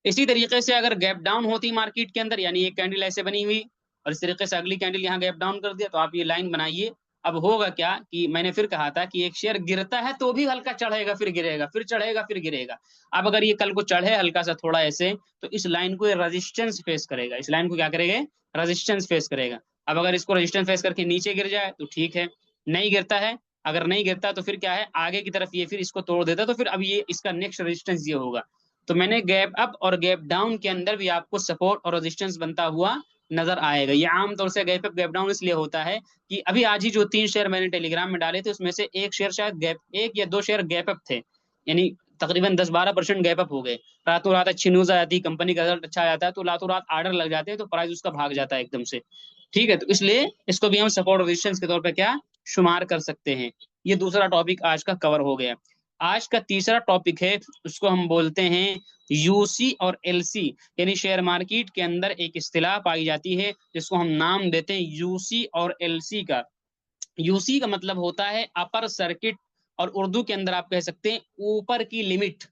इसी तरीके से अगर गैप डाउन होती मार्केट के अंदर, यानी एक कैंडल ऐसे बनी हुई और इस तरीके से अगली कैंडल यहाँ गैप डाउन कर दिया, तो आप ये लाइन बनाइए। अब होगा क्या कि मैंने फिर कहा था कि एक शेयर गिरता है तो भी हल्का चढ़ेगा, फिर गिरेगा, फिर चढ़ेगा, फिर गिरेगा। अब अगर ये कल को चढ़े हल्का सा थोड़ा ऐसे, तो इस लाइन को ये रेजिस्टेंस फेस करेगा, इस लाइन को क्या करेगा, रेजिस्टेंस फेस करेगा। अब अगर इसको रेजिस्टेंस फेस करके नीचे गिर जाए तो ठीक है, नहीं गिरता है, अगर नहीं गिरता तो फिर क्या है, आगे की तरफ ये फिर इसको तोड़ देता है, तो फिर अब ये इसका नेक्स्ट रेजिस्टेंस ये होगा। तो मैंने गैप अप और गैप डाउन के अंदर भी आपको सपोर्ट और रेजिस्टेंस बनता हुआ नजर आएगा। ये आमतौर से गैप अप गैप डाउन इसलिए होता है कि अभी आज ही जो 3 शेयर मैंने टेलीग्राम में डाले थे, उसमें से एक शेयर शायद गैप, एक या 2 शेयर गैप अप थे, यानी तकरीबन 10-12% गैप अप हो गए। रातों रात अच्छी न्यूज आ जाती, कंपनी का रिजल्ट अच्छा आ जाता है, तो रातों रात आर्डर लग जाते हैं, तो प्राइस उसका भाग जाता है एकदम से। ठीक है, तो इसलिए इसको भी हम सपोर्ट और रेजिस्टेंस के तौर पर क्या शुमार कर सकते हैं। ये दूसरा टॉपिक आज का कवर हो गया। आज का तीसरा टॉपिक है, उसको हम बोलते हैं यूसी और एलसी, यानी शेयर मार्केट के अंदर एक इस्तिलाह पाई जाती है जिसको हम नाम देते हैं यूसी और एलसी का। यूसी का मतलब होता है अपर सर्किट, और उर्दू के अंदर आप कह सकते हैं ऊपर की लिमिट,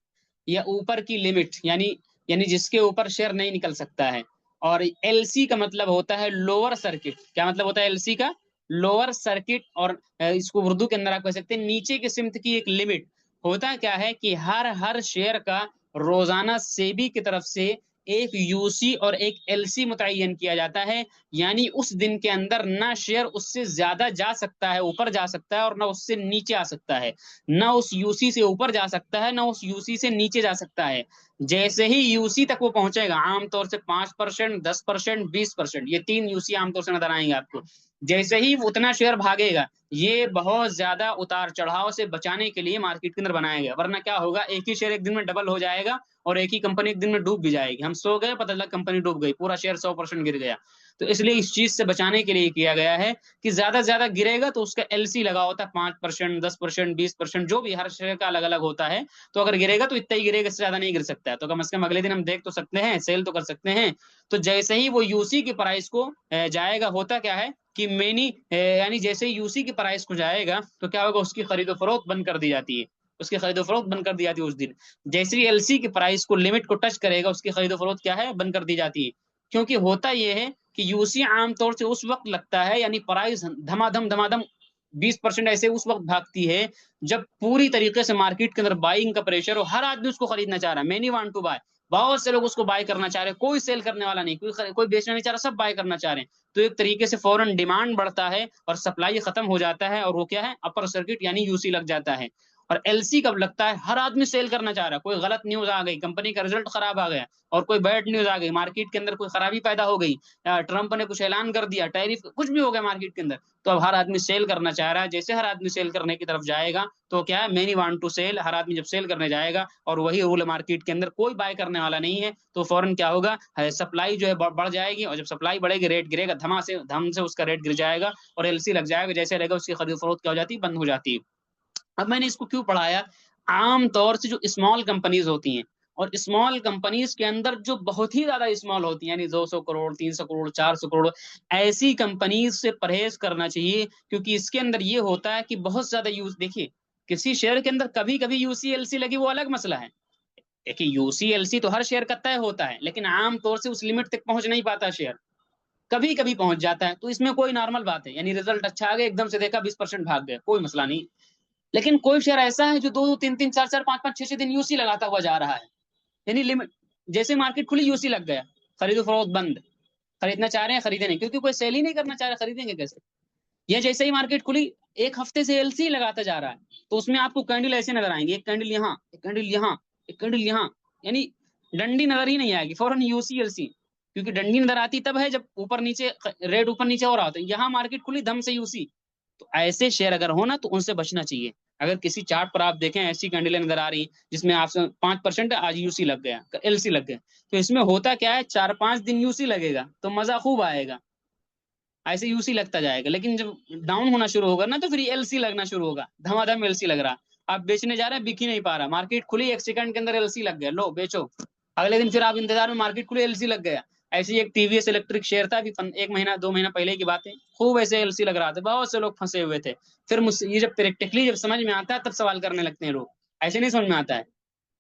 या ऊपर की लिमिट, यानी यानी जिसके ऊपर शेयर नहीं निकल सकता है। और एलसी का मतलब होता है लोअर सर्किट। क्या मतलब होता है एलसी का, लोअर सर्किट। और इसको उर्दू के अंदर आप कह सकते हैं नीचे की सिमत की एक लिमिट। होता क्या है कि हर हर शेयर का रोजाना सेबी की तरफ से एक यूसी और एक एलसी मुतय्यन किया जाता है, यानी उस दिन के अंदर ना शेयर उससे ज्यादा जा सकता है, ऊपर जा सकता है, और ना उससे नीचे आ सकता है, ना उस यूसी से ऊपर जा सकता है, ना उस यूसी से नीचे जा सकता है। जैसे ही यूसी तक वो पहुंचेगा, आमतौर से 5%, 10%, 20%, ये 3 यूसी आमतौर से नजर आएंगे आपको। जैसे ही उतना शेयर भागेगा, ये बहुत ज्यादा उतार चढ़ाव से बचाने के लिए मार्केट के अंदर बनाया गया, वरना क्या होगा, एक ही शेयर एक दिन में डबल हो जाएगा और एक ही कंपनी एक दिन में डूब भी जाएगी। हम सो गए, पता चला कंपनी डूब गई, पूरा शेयर 100% गिर गया। तो इसलिए इस चीज से बचाने के लिए किया गया है कि ज्यादा से ज्यादा गिरेगा तो उसका एलसी लगा होता है 5%, 10%, 20%, जो भी हर शेयर का अलग अलग होता है। तो अगर गिरेगा तो इतना ही गिरेगा, इससे ज्यादा नहीं गिर सकता है, तो कम से कम अगले दिन हम देख तो सकते हैं, सेल तो कर सकते हैं। तो जैसे ही वो यूसी की प्राइस को जाएगा, होता क्या है कि मैनी यानी जैसे ही यूसी की प्राइस को जाएगा, तो क्या होगा, उसकी खरीदो फरोख्त बंद कर दी जाती है, उसकी खरीदो फरोख्त बंद कर दी जाती है उस दिन। जैसे ही एलसी की प्राइस को लिमिट को टच करेगा, उसकी खरीदो फरोख्त क्या है, बंद कर दी जाती है। क्योंकि होता यह है कि यूसी आमतौर से उस वक्त लगता है, यानी प्राइस धमाधम धमाधम 20% ऐसे उस वक्त भागती है जब पूरी तरीके से मार्केट के अंदर बाइंग का प्रेशर हो, हर आदमी उसको खरीदना चाह रहा है, मैनी वांट टू बाय, बहुत से लोग उसको बाय करना चाह रहे हैं, कोई सेल करने वाला नहीं, कोई बेचना नहीं चाह रहा, सब बाय करना चाह रहे हैं। तो एक तरीके से फौरन डिमांड बढ़ता है और सप्लाई खत्म हो जाता है, और वो क्या है, अपर सर्किट यानी यूसी लग जाता है। और एलसी कब लगता है, हर आदमी सेल करना चाह रहा है, कोई गलत न्यूज आ गई, कंपनी का रिजल्ट खराब आ गया, और कोई बैड न्यूज आ गई, मार्केट के अंदर कोई खराबी पैदा हो गई, ट्रंप ने कुछ ऐलान कर दिया, टैरिफ कुछ भी हो गया मार्केट के अंदर, तो अब हर आदमी सेल करना चाह रहा है। जैसे हर आदमी सेल करने की तरफ जाएगा, तो क्या है, मैनी वांट टू सेल, हर आदमी जब सेल करने जाएगा और वही रूल मार्केट के अंदर, कोई बाय करने वाला नहीं है, तो फौरन क्या होगा, सप्लाई जो है बढ़ जाएगी, और जब सप्लाई बढ़ेगी रेट गिरेगा, धम से उसका रेट गिर जाएगा और एलसी लग जाएगा, जैसे रहेगा उसकी खरीद फरोख्त क्या हो जाती है, बंद हो जाती है। अब मैंने इसको क्यों पढ़ाया, आम तौर से जो स्मॉल कंपनीज होती हैं, और स्मॉल कंपनीज के अंदर जो बहुत ही ज्यादा स्मॉल होती हैं, यानी 200 करोड़, 300 करोड़, 400 करोड़, ऐसी कंपनीज से परहेज करना चाहिए। क्योंकि इसके अंदर ये होता है कि बहुत ज्यादा यूज, देखिए किसी शेयर के अंदर कभी कभी यूसीएलसी लगी, वो अलग मसला है, देखिए यूसीएलसी तो हर शेयर का तय होता है, लेकिन आम तौर से उस लिमिट तक पहुंच नहीं पाता शेयर, कभी कभी पहुंच जाता है, तो इसमें कोई नॉर्मल बात है। यानी रिजल्ट अच्छा आ गया, एकदम से देखा 20% भाग गया, कोई मसला नहीं। लेकिन कोई शेयर ऐसा है जो दो दो तीन तीन चार चार पांच पांच छह छह दिन यूसी लगाता हुआ जा रहा है, यानी लिमिट, जैसे मार्केट खुली यूसी लग गया, खरीदो फरोख्त बंद, खरीदना चाह रहे हैं खरीदे नहीं, क्योंकि कोई सेल ही नहीं करना चाह रहा, खरीदेंगे कैसे। या जैसे ही मार्केट खुली, एक हफ्ते से एलसी लगाता जा रहा है, तो उसमें आपको कैंडल ऐसे नजर आएंगे, एक कैंडल यहाँ, एक कैंडल यहाँ, एक कैंडल यहाँ, यानी डंडी नजर ही नहीं आएगी, फौरन यूसी एलसी। क्योंकि डंडी नजर आती तब है जब ऊपर नीचे, रेट ऊपर नीचे हो रहा होता है, यहाँ मार्केट खुली धम से यूसी। तो ऐसे शेयर अगर हो ना, तो उनसे बचना चाहिए। अगर किसी चार्ट पर आप देखें ऐसी कैंडलें नजर आ रही जिसमें आपसे 5% आज यूसी लग गया, एलसी लग गया, तो इसमें होता क्या है, 4-5 दिन यूसी लगेगा तो मजा खूब आएगा, ऐसे यूसी लगता जाएगा। लेकिन जब डाउन होना शुरू होगा ना, तो फिर एलसी लगना शुरू होगा, धमाधम एलसी लग रहा। आप बेचने जा रहे हैं, बिक ही नहीं पा रहा, मार्केट खुली 1 सेकंड के अंदर एलसी लग गया, लो बेचो। अगले दिन फिर आप इंतजार में, मार्केट खुली एलसी लग गया। ऐसे ही एक टीवीएस इलेक्ट्रिक शेयर था, अभी 1 महीना 2 महीना पहले की बात है, खूब ऐसे एलसी लग रहा था, बहुत से लोग फंसे हुए थे। फिर मुझसे ये जब प्रैक्टिकली जब समझ में आता है, तब सवाल करने लगते हैं लोग, ऐसे नहीं समझ में आता है,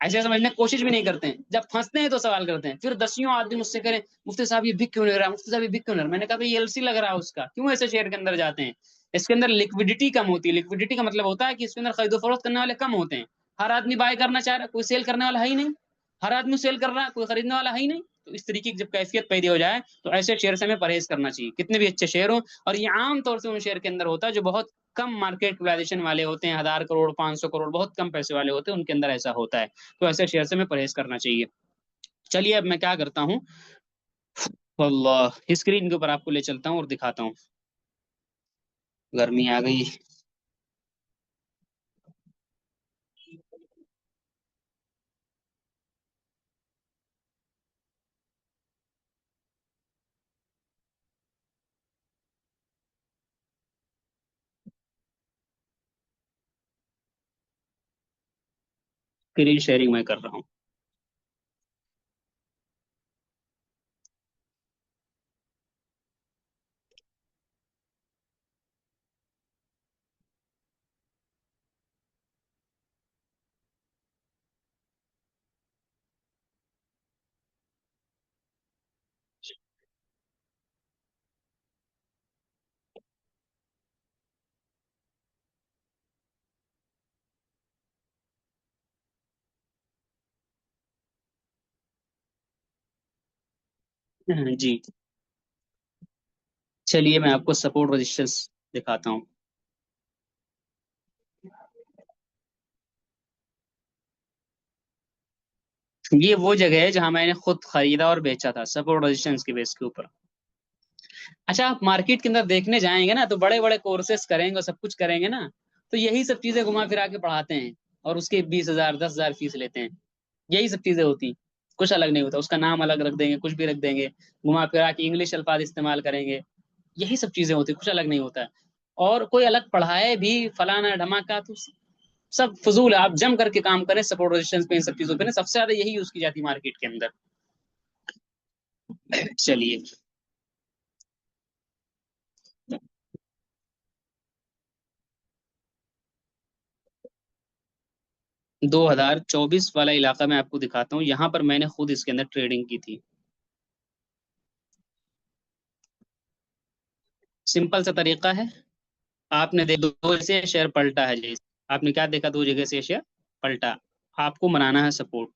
ऐसे समझने की कोशिश भी नहीं करते हैं, जब फंसते हैं तो सवाल करते हैं। फिर दसियों आदमी मुझसे करें, मुफ्ती साहब ये बिक क्यों नहीं रहा, मुफ्ती साहब ये बिक क्यों नहीं रहा। मैंने कहा भाई ये एलसी लग रहा है उसका, क्यों ऐसे शेयर के अंदर जाते हैं। इसके अंदर लिक्विडिटी कम होती है, लिक्विडिटी का मतलब होता है कि इसके अंदर खरीदो फरोख्त करने वाले कम होते हैं। हर आदमी बाय करना चाह रहा है, कोई सेल करने वाला है ही नहीं, हर आदमी सेल कर रहा है, कोई खरीदने वाला है ही नहीं। तो इस तरीके की जब कैफियत पैदा हो जाए, तो ऐसे शेयर से हमें परहेज करना चाहिए, कितने भी अच्छे शेयर हो। और ये आम तौर से उन शेयर के अंदर होता है जो बहुत कम मार्केट कैपिटलाइजेशन वाले होते हैं, 1000 करोड़ 500 करोड़, बहुत कम पैसे वाले होते हैं, उनके अंदर ऐसा होता है। तो ऐसे शेयर से हमें परहेज करना चाहिए। चलिए अब मैं क्या करता हूँ, अल्लाह, स्क्रीन के ऊपर आपको ले चलता हूँ और दिखाता हूँ। गर्मी आ गई। स्क्रीन शेयरिंग मैं कर रहा हूँ। हाँ, जी। चलिए मैं आपको सपोर्ट रेजिस्टेंस दिखाता हूँ। ये वो जगह है जहां मैंने खुद खरीदा और बेचा था, सपोर्ट रेजिस्टेंस के बेस के ऊपर। अच्छा, आप मार्केट के अंदर देखने जाएंगे ना, तो बड़े बड़े कोर्सेस करेंगे और सब कुछ करेंगे ना, तो यही सब चीजें घुमा फिरा के पढ़ाते हैं, और उसके 20,000 10,000 फीस लेते हैं। यही सब चीजें होती, कुछ अलग नहीं होता, उसका नाम अलग रख देंगे, कुछ भी रख देंगे, घुमा फिरा के इंग्लिश अल्फाज इस्तेमाल करेंगे, यही सब चीजें होती, कुछ अलग नहीं होता है। और कोई अलग पढ़ाए भी फलाना धमाका, तो सब फजूल है। आप जम करके काम करें सपोर्ट रेजिस्टेंस पे, इन सब चीजों पे ना, सबसे ज्यादा यही यूज की जाती है मार्केट के अंदर। चलिए, 2024 वाला इलाका मैं आपको दिखाता हूँ, यहाँ पर मैंने खुद इसके अंदर ट्रेडिंग की थी। सिंपल सा तरीका है, आपने दो दो से शेयर पलटा है, जैसे आपने क्या देखा, दो जगह से शेयर पलटा, आपको बनाना है सपोर्ट।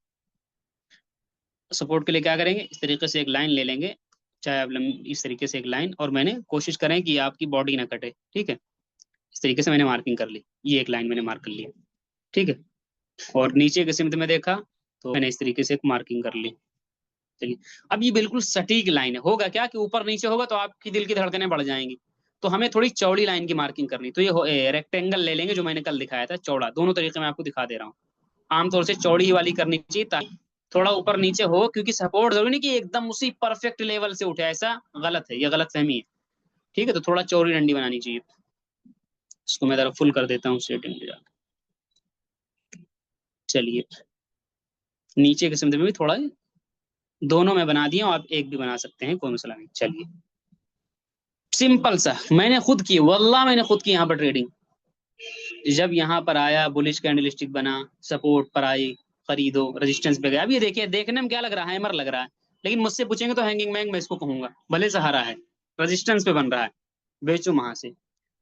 सपोर्ट के लिए क्या करेंगे, इस तरीके से एक लाइन ले लेंगे, चाहे आप इस तरीके से एक लाइन, और मैंने कोशिश करें कि आपकी बॉडी ना कटे, ठीक है। इस तरीके से मैंने मार्किंग कर ली, ये एक लाइन मैंने मार्क कर लिया, ठीक है। और नीचे के सिमत में देखा, तो मैंने इस तरीके से एक मार्किंग कर ली। चलिए, अब ये बिल्कुल सटीक लाइन है, होगा क्या कि ऊपर नीचे होगा तो आपकी दिल की धड़कनें बढ़ जाएंगी। तो हमें थोड़ी चौड़ी लाइन की मार्किंग करनी, तो ये रेक्टेंगल ले लेंगे जो मैंने कल दिखाया था, चौड़ा, दोनों तरीके मैं आपको दिखा दे रहा हूँ। आमतौर से चौड़ी ही वाली करनी चाहिए, ताकि थोड़ा ऊपर नीचे हो, क्योंकि सपोर्ट जरूरी नहीं कि एकदम उसी परफेक्ट लेवल से उठे, ऐसा गलत है, ये गलत फहमी है, ठीक है। तो थोड़ा चौड़ी डंडी बनानी चाहिए। इसको मैं जरा फुल कर देता हूँ सेटिंग में जाकर। चलिए, नीचे के सिमत में भी थोड़ा, दोनों में बना दिए, और आप एक भी बना सकते हैं, कोई मसला नहीं। चलिए, सिंपल सा, मैंने खुद की, वल्लाह मैंने खुद की यहाँ पर ट्रेडिंग। जब यहाँ पर आया बुलिश कैंडलस्टिक बना, सपोर्ट पर आई, खरीदो, रेजिस्टेंस पे गया। अब ये देखिए, देखने में क्या लग रहा है, हैमर लग रहा है, लेकिन मुझसे पूछेंगे तो हैंगिंग मैंग मैं इसको कहूंगा, भले सहारा है, रेजिस्टेंस पे बन रहा है। बेचू वहां से,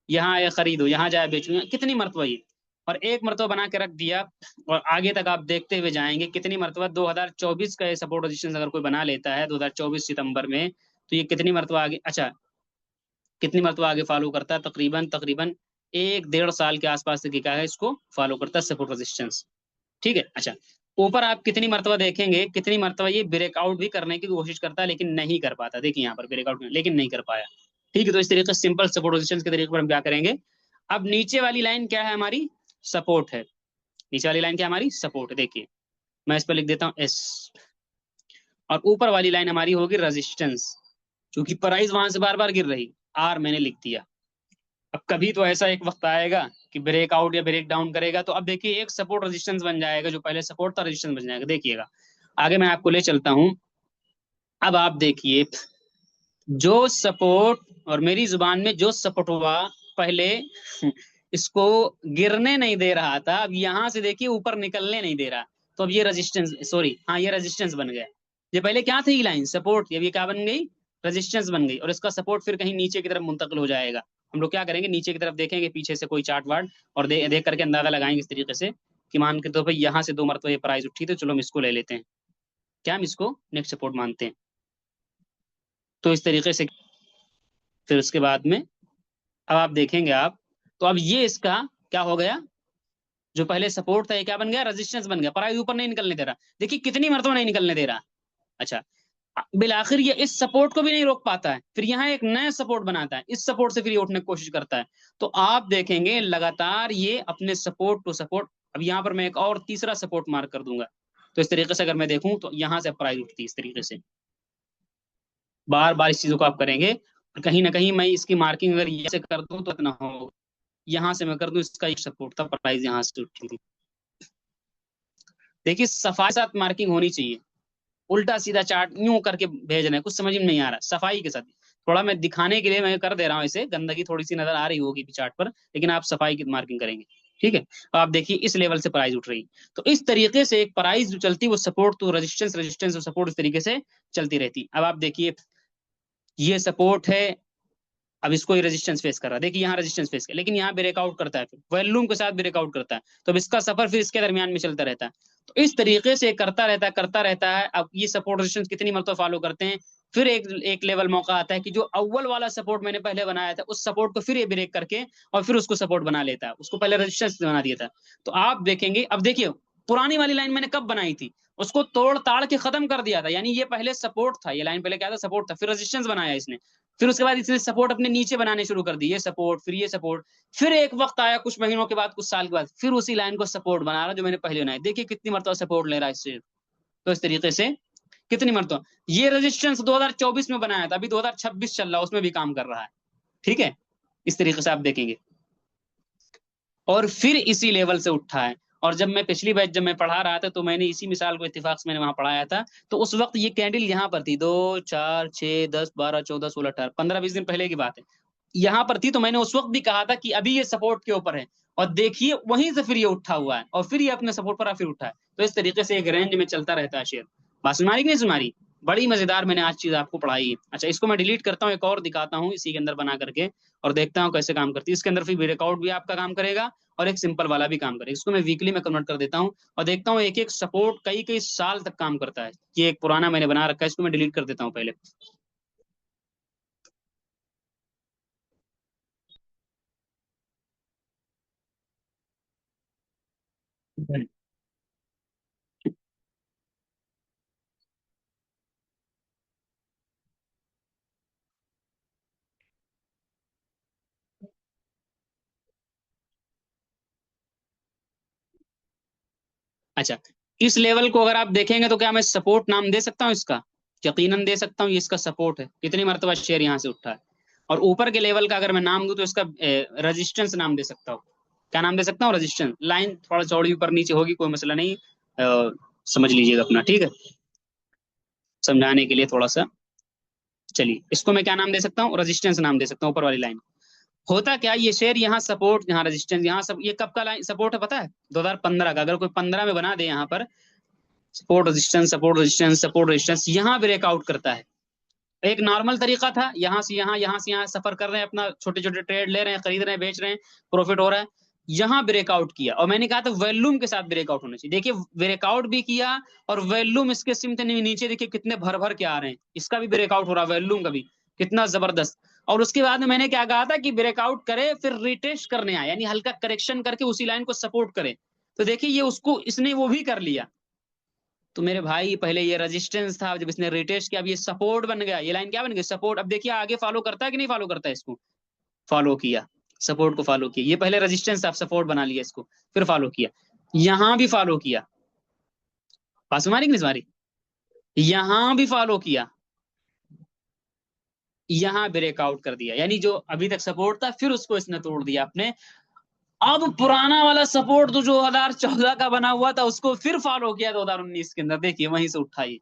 यहाँ आया खरीदो, यहाँ जाए बेचू, कितनी मरतबा ये, और एक मरतबा बना के रख दिया। और आगे तक आप देखते हुए जाएंगे कितनी मरतबा 2024 का ये सपोर्ट रेजिस्टेंस अगर कोई बना लेता है 2024 सितंबर में, तो ये कितनी मरतबा आगे, अच्छा कितनी मरतबा आगे फॉलो करता है, तकरीबन तकरीबन 1 1.5 साल के आसपास से क्या है, इसको फॉलो करता है सपोर्ट रेजिस्टेंस। ठीक है। अच्छा, ऊपर आप कितनी मरतबा देखेंगे, कितनी मरतबा ये ब्रेकआउट भी करने की कोशिश करता है, लेकिन नहीं कर पाता। देखिए यहाँ पर ब्रेकआउट, लेकिन नहीं कर पाया। ठीक है, तो इस तरीके से सिंपल सपोर्ट रेजिस्टेंस के तरीके पर हम क्या करेंगे। अब नीचे वाली लाइन क्या है हमारी, सपोर्ट है। नीचे वाली लाइन क्या हमारी, सपोर्ट है। देखिए मैं इस पर लिख देता हूँ एस, और ऊपर वाली लाइन हमारी होगी रेजिस्टेंस, क्योंकि प्राइस वहां से बार बार गिर रही, आर मैंने लिख दिया। अब कभी तो ऐसा एक वक्त आएगा कि ब्रेकआउट या ब्रेक डाउन करेगा, तो अब देखिए एक सपोर्ट रेजिस्टेंस बन जाएगा, जो पहले सपोर्ट था रेजिस्टेंस बन जाएगा। देखिएगा आगे मैं आपको ले चलता हूं। अब आप देखिए, जो सपोर्ट, और मेरी जुबान में जो सपोर्ट हुआ पहले, इसको गिरने नहीं दे रहा था, अब यहां से देखिए ऊपर निकलने नहीं दे रहा। तो अब ये रेजिस्टेंस, सॉरी हाँ ये रेजिस्टेंस बन गया। ये पहले क्या थी लाइन, सपोर्ट, अब ये क्या बन गई, रेजिस्टेंस बन गई। और इसका सपोर्ट फिर कहीं नीचे की तरफ मुंतकिल हो जाएगा। हम लोग क्या करेंगे, नीचे की तरफ देखेंगे पीछे से कोई चार्ट वार्ट, और देख करके अंदाजा लगाएंगे इस तरीके से कि मान के तो भाई यहाँ से 2 मरतबा ये प्राइस उठी, तो चलो हम इसको ले लेते हैं, क्या हम इसको नेक्स्ट सपोर्ट मानते हैं। तो इस तरीके से फिर उसके बाद में अब आप देखेंगे आप, तो अब ये इसका क्या हो गया, जो पहले सपोर्ट था ये क्या बन गया, रेजिस्टेंस बन गया। प्राइस ऊपर नहीं निकलने दे रहा, देखिए कितनी मरतबा नहीं निकलने दे रहा। अच्छा, बिलाखिर ये इस सपोर्ट को भी नहीं रोक पाता है, फिर यहाँ एक नया सपोर्ट बनाता है, इस सपोर्ट से फिर ये उठने की कोशिश करता है। तो आप देखेंगे लगातार ये अपने सपोर्ट टू सपोर्ट, अब यहाँ पर मैं एक और तीसरा सपोर्ट मार्क कर दूंगा। तो इस तरीके से अगर मैं देखूं तो यहाँ से प्राइस उठती है इस तरीके से, बार बार इस चीजों को आप करेंगे। और कहीं ना कहीं मैं इसकी मार्किंग अगर ये से कर दूं तो इतना हो, यहाँ से मैं कर दूं, इसका एक सपोर्ट था, प्राइस यहाँ से उठी थी। देखिए सफाई के साथ मार्किंग होनी चाहिए, उल्टा सीधा चार्ट यूं करके भेज रहे हैं, कुछ समझ में नहीं आ रहा। सफाई के साथ, थोड़ा मैं दिखाने के लिए मैं कर दे रहा हूँ इसे, गंदगी थोड़ी सी नजर आ रही होगी चार्ट पर, लेकिन आप सफाई की मार्किंग करेंगे। ठीक है, तो आप देखिए इस लेवल से प्राइस उठ रही, तो इस तरीके से एक प्राइस जो चलती वो सपोर्ट तो रेजिस्टेंस, रेजिस्टेंस तो सपोर्ट, इस तरीके से चलती रहती। अब आप देखिए ये सपोर्ट है, अब इसको ही रेजिस्टेंस फेस कर रहा है, देखिए यहाँ रेजिस्टेंस फेस कर, लेकिन यहाँ ब्रेकआउट करता है, फिर वॉल्यूम के साथ ब्रेकआउट करता है, तो अब इसका सफर फिर इसके दरमियान में चलता रहता है। तो इस तरीके से करता रहता है, करता रहता है। अब ये सपोर्ट रेजिस्टेंस कितनी मरतबा फॉलो करते हैं, फिर एक एक लेवल मौका आता है कि जो अव्वल वाला सपोर्ट मैंने पहले बनाया था, उस सपोर्ट को फिर ये ब्रेक करके और फिर उसको सपोर्ट बना लेता है, उसको पहले रेजिस्टेंस बना दिया था। तो आप देखेंगे, अब देखिए पुरानी वाली लाइन मैंने कब बनाई थी, उसको तोड़ ताड़ के खत्म कर दिया था, यानी ये पहले सपोर्ट था, ये लाइन पहले क्या था, सपोर्ट था, फिर रेजिस्टेंस बनाया इसने, फिर उसके बाद इसने सपोर्ट अपने नीचे बनाने शुरू कर दी, ये सपोर्ट, फिर ये सपोर्ट, फिर एक वक्त आया कुछ महीनों के बाद, कुछ साल के बाद, फिर उसी लाइन को सपोर्ट बना रहा जो मैंने पहले बनाया। देखिए कितनी मरतबा सपोर्ट ले रहा है इससे। तो इस तरीके से कितनी मरतबा ये रेजिस्टेंस 2024 में बनाया था, अभी 2026 चल रहा है, उसमें भी काम कर रहा है। ठीक है, इस तरीके से आप देखेंगे, और फिर इसी लेवल से उठा है। और जब मैं पिछली बैच जब मैं पढ़ा रहा था, तो मैंने इसी मिसाल को इत्तेफाक से मैंने वहां पढ़ाया था, तो उस वक्त ये कैंडल यहाँ पर थी, 2 4 6 10 12 14 16 18 15 20 दिन पहले की बात है, यहाँ पर थी। तो मैंने उस वक्त भी कहा था कि अभी ये सपोर्ट के ऊपर है, और देखिए वहीं से फिर ये उठा हुआ है, और फिर ये अपने सपोर्ट पर फिर उठा है। तो इस तरीके से एक रेंज में चलता रहता है शेयर। बात सुनारी कि नहीं सुनारी, बड़ी मजेदार मैंने आज चीज आपको पढ़ाई है। अच्छा, इसको मैं डिलीट करता हूँ, एक और दिखाता हूँ इसी के अंदर बना करके, और देखता हूँ कैसे काम करती है। इसके अंदर फिर ब्रेकआउट भी आपका काम करेगा, और एक सिंपल वाला भी काम करेगा। इसको मैं वीकली में कन्वर्ट कर देता हूँ, और देखता हूँ एक एक सपोर्ट कई कई साल तक काम करता है। ये एक पुराना मैंने बना रखा है, इसको मैं डिलीट कर देता हूँ पहले। अच्छा, इस लेवल को अगर आप देखेंगे तो क्या मैं सपोर्ट नाम दे सकता हूँ इसका, यकीनन दे सकता हूँ, ये इसका सपोर्ट है। कितनी मरतबा शेयर यहाँ से उठा है। और ऊपर के लेवल का अगर मैं नाम दूं तो इसका रेजिस्टेंस नाम दे सकता हूँ। क्या नाम दे सकता हूँ, रेजिस्टेंस। लाइन थोड़ा चौड़ी ऊपर नीचे होगी, कोई मसला नहीं, समझ लीजिएगा अपना। ठीक है, समझाने के लिए थोड़ा सा, चलिए इसको मैं क्या नाम दे सकता हूँ, रेजिस्टेंस नाम दे सकता हूँ, ऊपर वाली लाइन। होता क्या, ये शेयर यहाँ सपोर्ट, यहाँ रेजिस्टेंस, यहाँ सब, ये कब का लाइन सपोर्ट है पता है, 2015 का। अगर कोई 15 में बना दे यहाँ पर, support resistance, support resistance, support resistance, यहाँ ब्रेकआउट करता है। एक नॉर्मल तरीका था, यहाँ से यहाँ, यहाँ से यहाँ सफर कर रहे हैं, अपना छोटे छोटे ट्रेड ले रहे हैं, खरीद रहे हैं, बेच रहे हैं, प्रॉफिट हो रहा है। यहाँ ब्रेकआउट किया, और मैंने कहा था वॉल्यूम के साथ ब्रेकआउट होना चाहिए। देखिए ब्रेकआउट भी किया, और वॉल्यूम इसके सिमटे नीचे देखिए कितने भर भर के आ रहे हैं, इसका भी ब्रेकआउट हो रहा है, वॉल्यूम का भी कितना जबरदस्त। और उसके बाद में मैंने क्या कहा था कि ब्रेकआउट करे फिर रिटेस्ट करने आए, यानी हल्का करेक्शन करके उसी लाइन को सपोर्ट करे। तो देखिए ये उसको, इसने वो भी कर लिया। तो मेरे भाई पहले ये रेजिस्टेंस था, जब इसने रिटेस्ट किया, अब ये सपोर्ट बन गया, ये लाइन क्या बन गई, सपोर्ट। अब देखिए आगे फॉलो करता है कि नहीं फॉलो करता है इसको। फॉलो किया, सपोर्ट को फॉलो किया। ये पहले रेजिस्टेंस था, सपोर्ट बना लिया इसको, फिर फॉलो किया। यहां भी फॉलो किया, पास मारी कि नहीं मारी, यहां भी फॉलो किया, यहां ब्रेकआउट कर दिया, यानी जो अभी तक सपोर्ट था फिर उसको इसने तोड़ दिया अपने। अब पुराना वाला सपोर्ट तो जो 2014 का बना हुआ था उसको फिर फॉलो किया 2019 के अंदर, देखिए वहीं से उठा, ये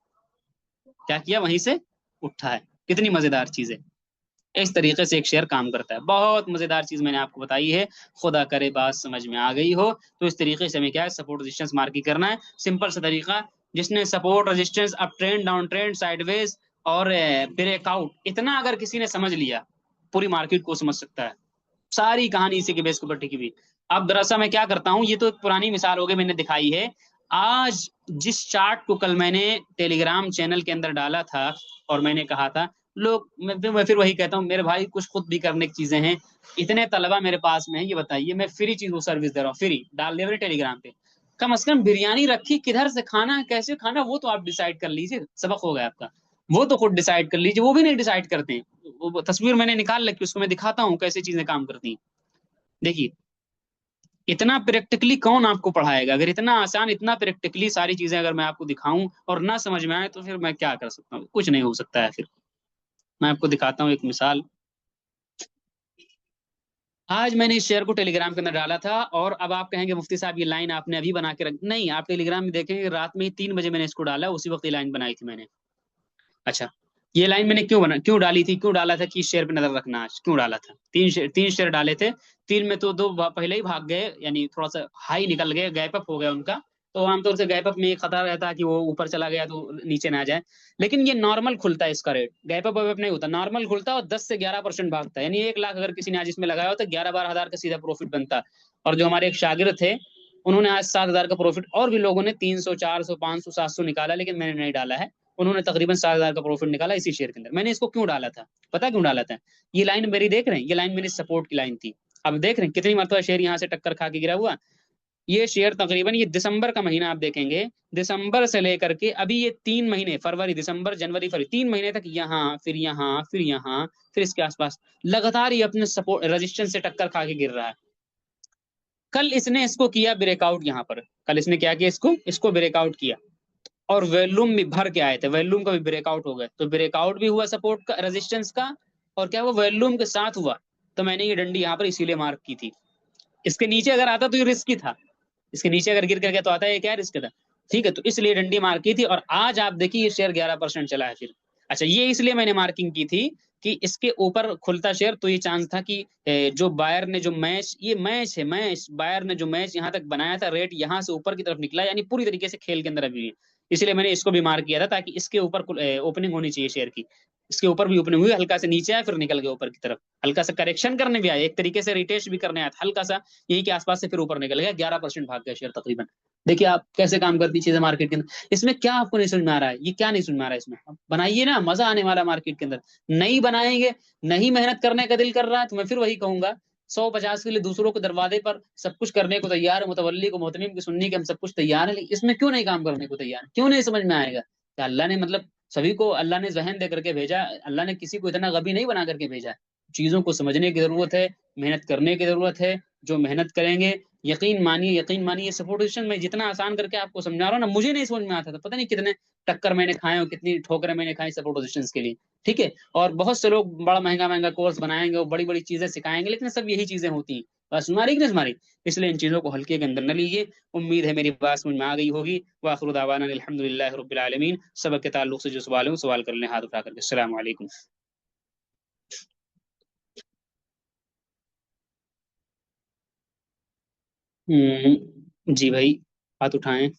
क्या किया, वहीं से उठा है। कितनी मजेदार चीज है। इस तरीके से एक शेयर काम करता है, बहुत मजेदार चीज मैंने आपको बताई है। खुदा करे बात समझ में आ गई हो। तो इस तरीके से हमें क्या है, सपोर्ट रेजिस्टेंस मार्किंग करना है, सिंपल सा तरीका। जिसने support resistance, up trend, down trend, sideways और ब्रेकआउट, इतना अगर किसी ने समझ लिया, पूरी मार्केट को समझ सकता है। सारी कहानी इसी के बेस के ऊपर टिकी हुई। अब दरअसल मैं क्या करता हूँ, ये तो एक पुरानी मिसाल हो गई, मैंने दिखाई है। आज जिस चार्ट को कल मैंने टेलीग्राम चैनल के अंदर डाला था, और मैंने कहा था, लोग, मैं फिर वही कहता हूँ मेरे भाई, कुछ खुद भी करने की चीजें हैं। इतने तलबा मेरे पास में है, ये बताइए, मैं फ्री चीज को सर्विस दे रहा हूँ, फ्री डाल दे रहे टेलीग्राम पे। कम से कम बिरयानी रखी, किधर से खाना है, कैसे खाना, वो तो आप डिसाइड कर लीजिए, सबक हो गया आपका। वो तो खुद डिसाइड कर लीजिए, वो भी नहीं डिसाइड करते हैं। वो तस्वीर मैंने निकाल रखी, उसको मैं दिखाता हूँ कैसे चीजें काम करती हैं। देखिए, इतना प्रैक्टिकली कौन आपको पढ़ाएगा, अगर इतना आसान, इतना प्रैक्टिकली सारी चीजें अगर मैं आपको दिखाऊं और ना समझ में आए, तो फिर मैं क्या कर सकता हूँ, कुछ नहीं हो सकता है फिर। मैं आपको दिखाता हूँ एक मिसाल। आज मैंने इस शेयर को टेलीग्राम के अंदर डाला था, और अब आप कहेंगे मुफ्ती साहब ये लाइन आपने अभी बना के रख, नहीं, आप टेलीग्राम में देखेंगे रात में ही 3 बजे मैंने इसको डाला, उसी वक्त ये लाइन बनाई थी मैंने। अच्छा, ये लाइन मैंने क्यों डाली थी, क्यों डाला था कि इस शेयर पे नजर रखना, आज क्यों डाला था, तीन शेयर डाले थे। तीन में तो दो पहले ही भाग गए, यानी थोड़ा सा हाई निकल गए, गैप अप हो गया उनका। तो आमतौर से गैप अप में एक खतरा रहता है कि वो ऊपर चला गया तो नीचे ना आ जाए। लेकिन ये नॉर्मल खुलता है इसका रेट, गैप अप वैप नहीं होता, नॉर्मल खुलता है, और 10 से 11% भागता है, यानी 1 लाख अगर किसी ने आज इसमें लगाया हो तो 11-12 हजार का सीधा प्रॉफिट बनता है। और जो हमारे एक शागिर्द थे, उन्होंने आज 7 हजार का प्रॉफिट, और भी लोगों ने 300, 400, 500, 700 निकाला, लेकिन मैंने नहीं डाला है। उन्होंने तकरीबन 7 हजार का प्रॉफिट निकाला इसी शेयर के अंदर। मैंने इसको क्यों डाला था, पता क्यों डाला था, ये लाइन मेरी देख रहे हैं, ये लाइन मेरी सपोर्ट की लाइन थी। अब देख रहे हैं कितनी मरतबा शेयर यहाँ से टक्कर खा के गिरा हुआ। ये शेयर तकरीबन, ये दिसंबर का महीना आप देखेंगे, दिसंबर से लेकर के अभी ये 3 महीने, फरवरी, दिसंबर, जनवरी, फरवरी, 3 महीने तक यहाँ, फिर यहाँ, फिर यहाँ, फिर इसके आसपास लगातार ये अपने सपोर्ट रेजिस्टेंस से टक्कर खा के गिर रहा है। कल इसने इसको किया ब्रेकआउट, यहाँ पर कल इसने क्या किया, इसको इसको ब्रेकआउट किया, और वॉल्यूम भी भर के आए थे, वॉल्यूम का भी ब्रेकआउट हो गया, तो ब्रेकआउट भी हुआ सपोर्ट का, रेजिस्टेंस का, और क्या हुआ, वॉल्यूम के साथ हुआ। तो मैंने ये डंडी यहाँ पर इसीलिए मार्क की थी। इसके नीचे अगर आता तो ये रिस्की था, इसके नीचे अगर गिर करके तो आता है, क्या रिस्क था। ठीक है, तो इसलिए डंडी मार्क की थी, और आज आप देखिए ये शेयर 11% चला है फिर। अच्छा, ये इसलिए मैंने मार्किंग की थी कि इसके ऊपर खुलता शेयर तो ये चांस था कि जो बायर ने जो मैच, ये मैच है, मैच बायर ने जो मैच यहाँ तक बनाया था, रेट यहाँ से ऊपर की तरफ निकला, यानी पूरी तरीके से खेल के अंदर अभी है। इसलिए मैंने इसको भी मार्क किया था, ताकि इसके ऊपर ओपनिंग होनी चाहिए शेयर की। इसके ऊपर भी ओपनिंग हुई, हल्का से नीचे आया, फिर निकल गया ऊपर की तरफ, हल्का सा करेक्शन करने भी आया, एक तरीके से रिटेस्ट भी करने आया था हल्का सा, यही के आसपास से फिर ऊपर निकल गया, 11% भाग गया शेयर तकरीबन। देखिए आप कैसे काम करती चीजें मार्केट के अंदर। इसमें क्या आपको नहीं समझ में आ रहा है, ये क्या नहीं समझ में आ रहा है इसमें, आप बनाइए ना, मजा आने वाला मार्केट के अंदर। नहीं बनाएंगे, नहीं मेहनत करने का दिल कर रहा है, तो मैं फिर वही कहूंगा, 150 के लिए दूसरों के दरवाजे पर सब कुछ करने को तैयार है, मुतवल्ली को, मोहतमिम की सुन्नी के, हम सब कुछ तैयार है, लेकिन इसमें क्यों नहीं काम करने को तैयार, क्यों नहीं समझ में आएगा। क्या अल्लाह ने, मतलब सभी को अल्लाह ने जहन दे करके भेजा, अल्लाह ने किसी को इतना गबी नहीं बना करके भेजा। चीजों को समझने की जरूरत है, मेहनत करने की जरूरत है। जो मेहनत करेंगे, यकीन मानिए, यकीन मानिए, सपोर्ट पोजीशन में जितना आसान करके आपको समझा रहा हूँ ना, मुझे नहीं समझ में आता था, पता नहीं कितने टक्कर मैंने खाए और कितनी ठोकरें मैंने खाई सपोर्ट पोजीशन के लिए। ठीक है, और बहुत से लोग बड़ा महंगा महंगा कोर्स बनाएंगे और बड़ी बड़ी चीजें सिखाएंगे, लेकिन सब यही चीजें होती हैं, बस तुम्हारी कि नहीं तुम्हारी। इसलिए इन चीजों को हल्के के अंदर न लीजिए। उम्मीद है मेरी बात समझ में आ गई होगी। वाखिर दावाना अल्हम्दुलिल्लाहि रब्बिल आलमीन। सबक के ताल्लुक से जो सवाल हो, सवाल कर लें हाथ उठा करके। अस्सलाम वालेकुम। जी भाई, हाथ उठाएं।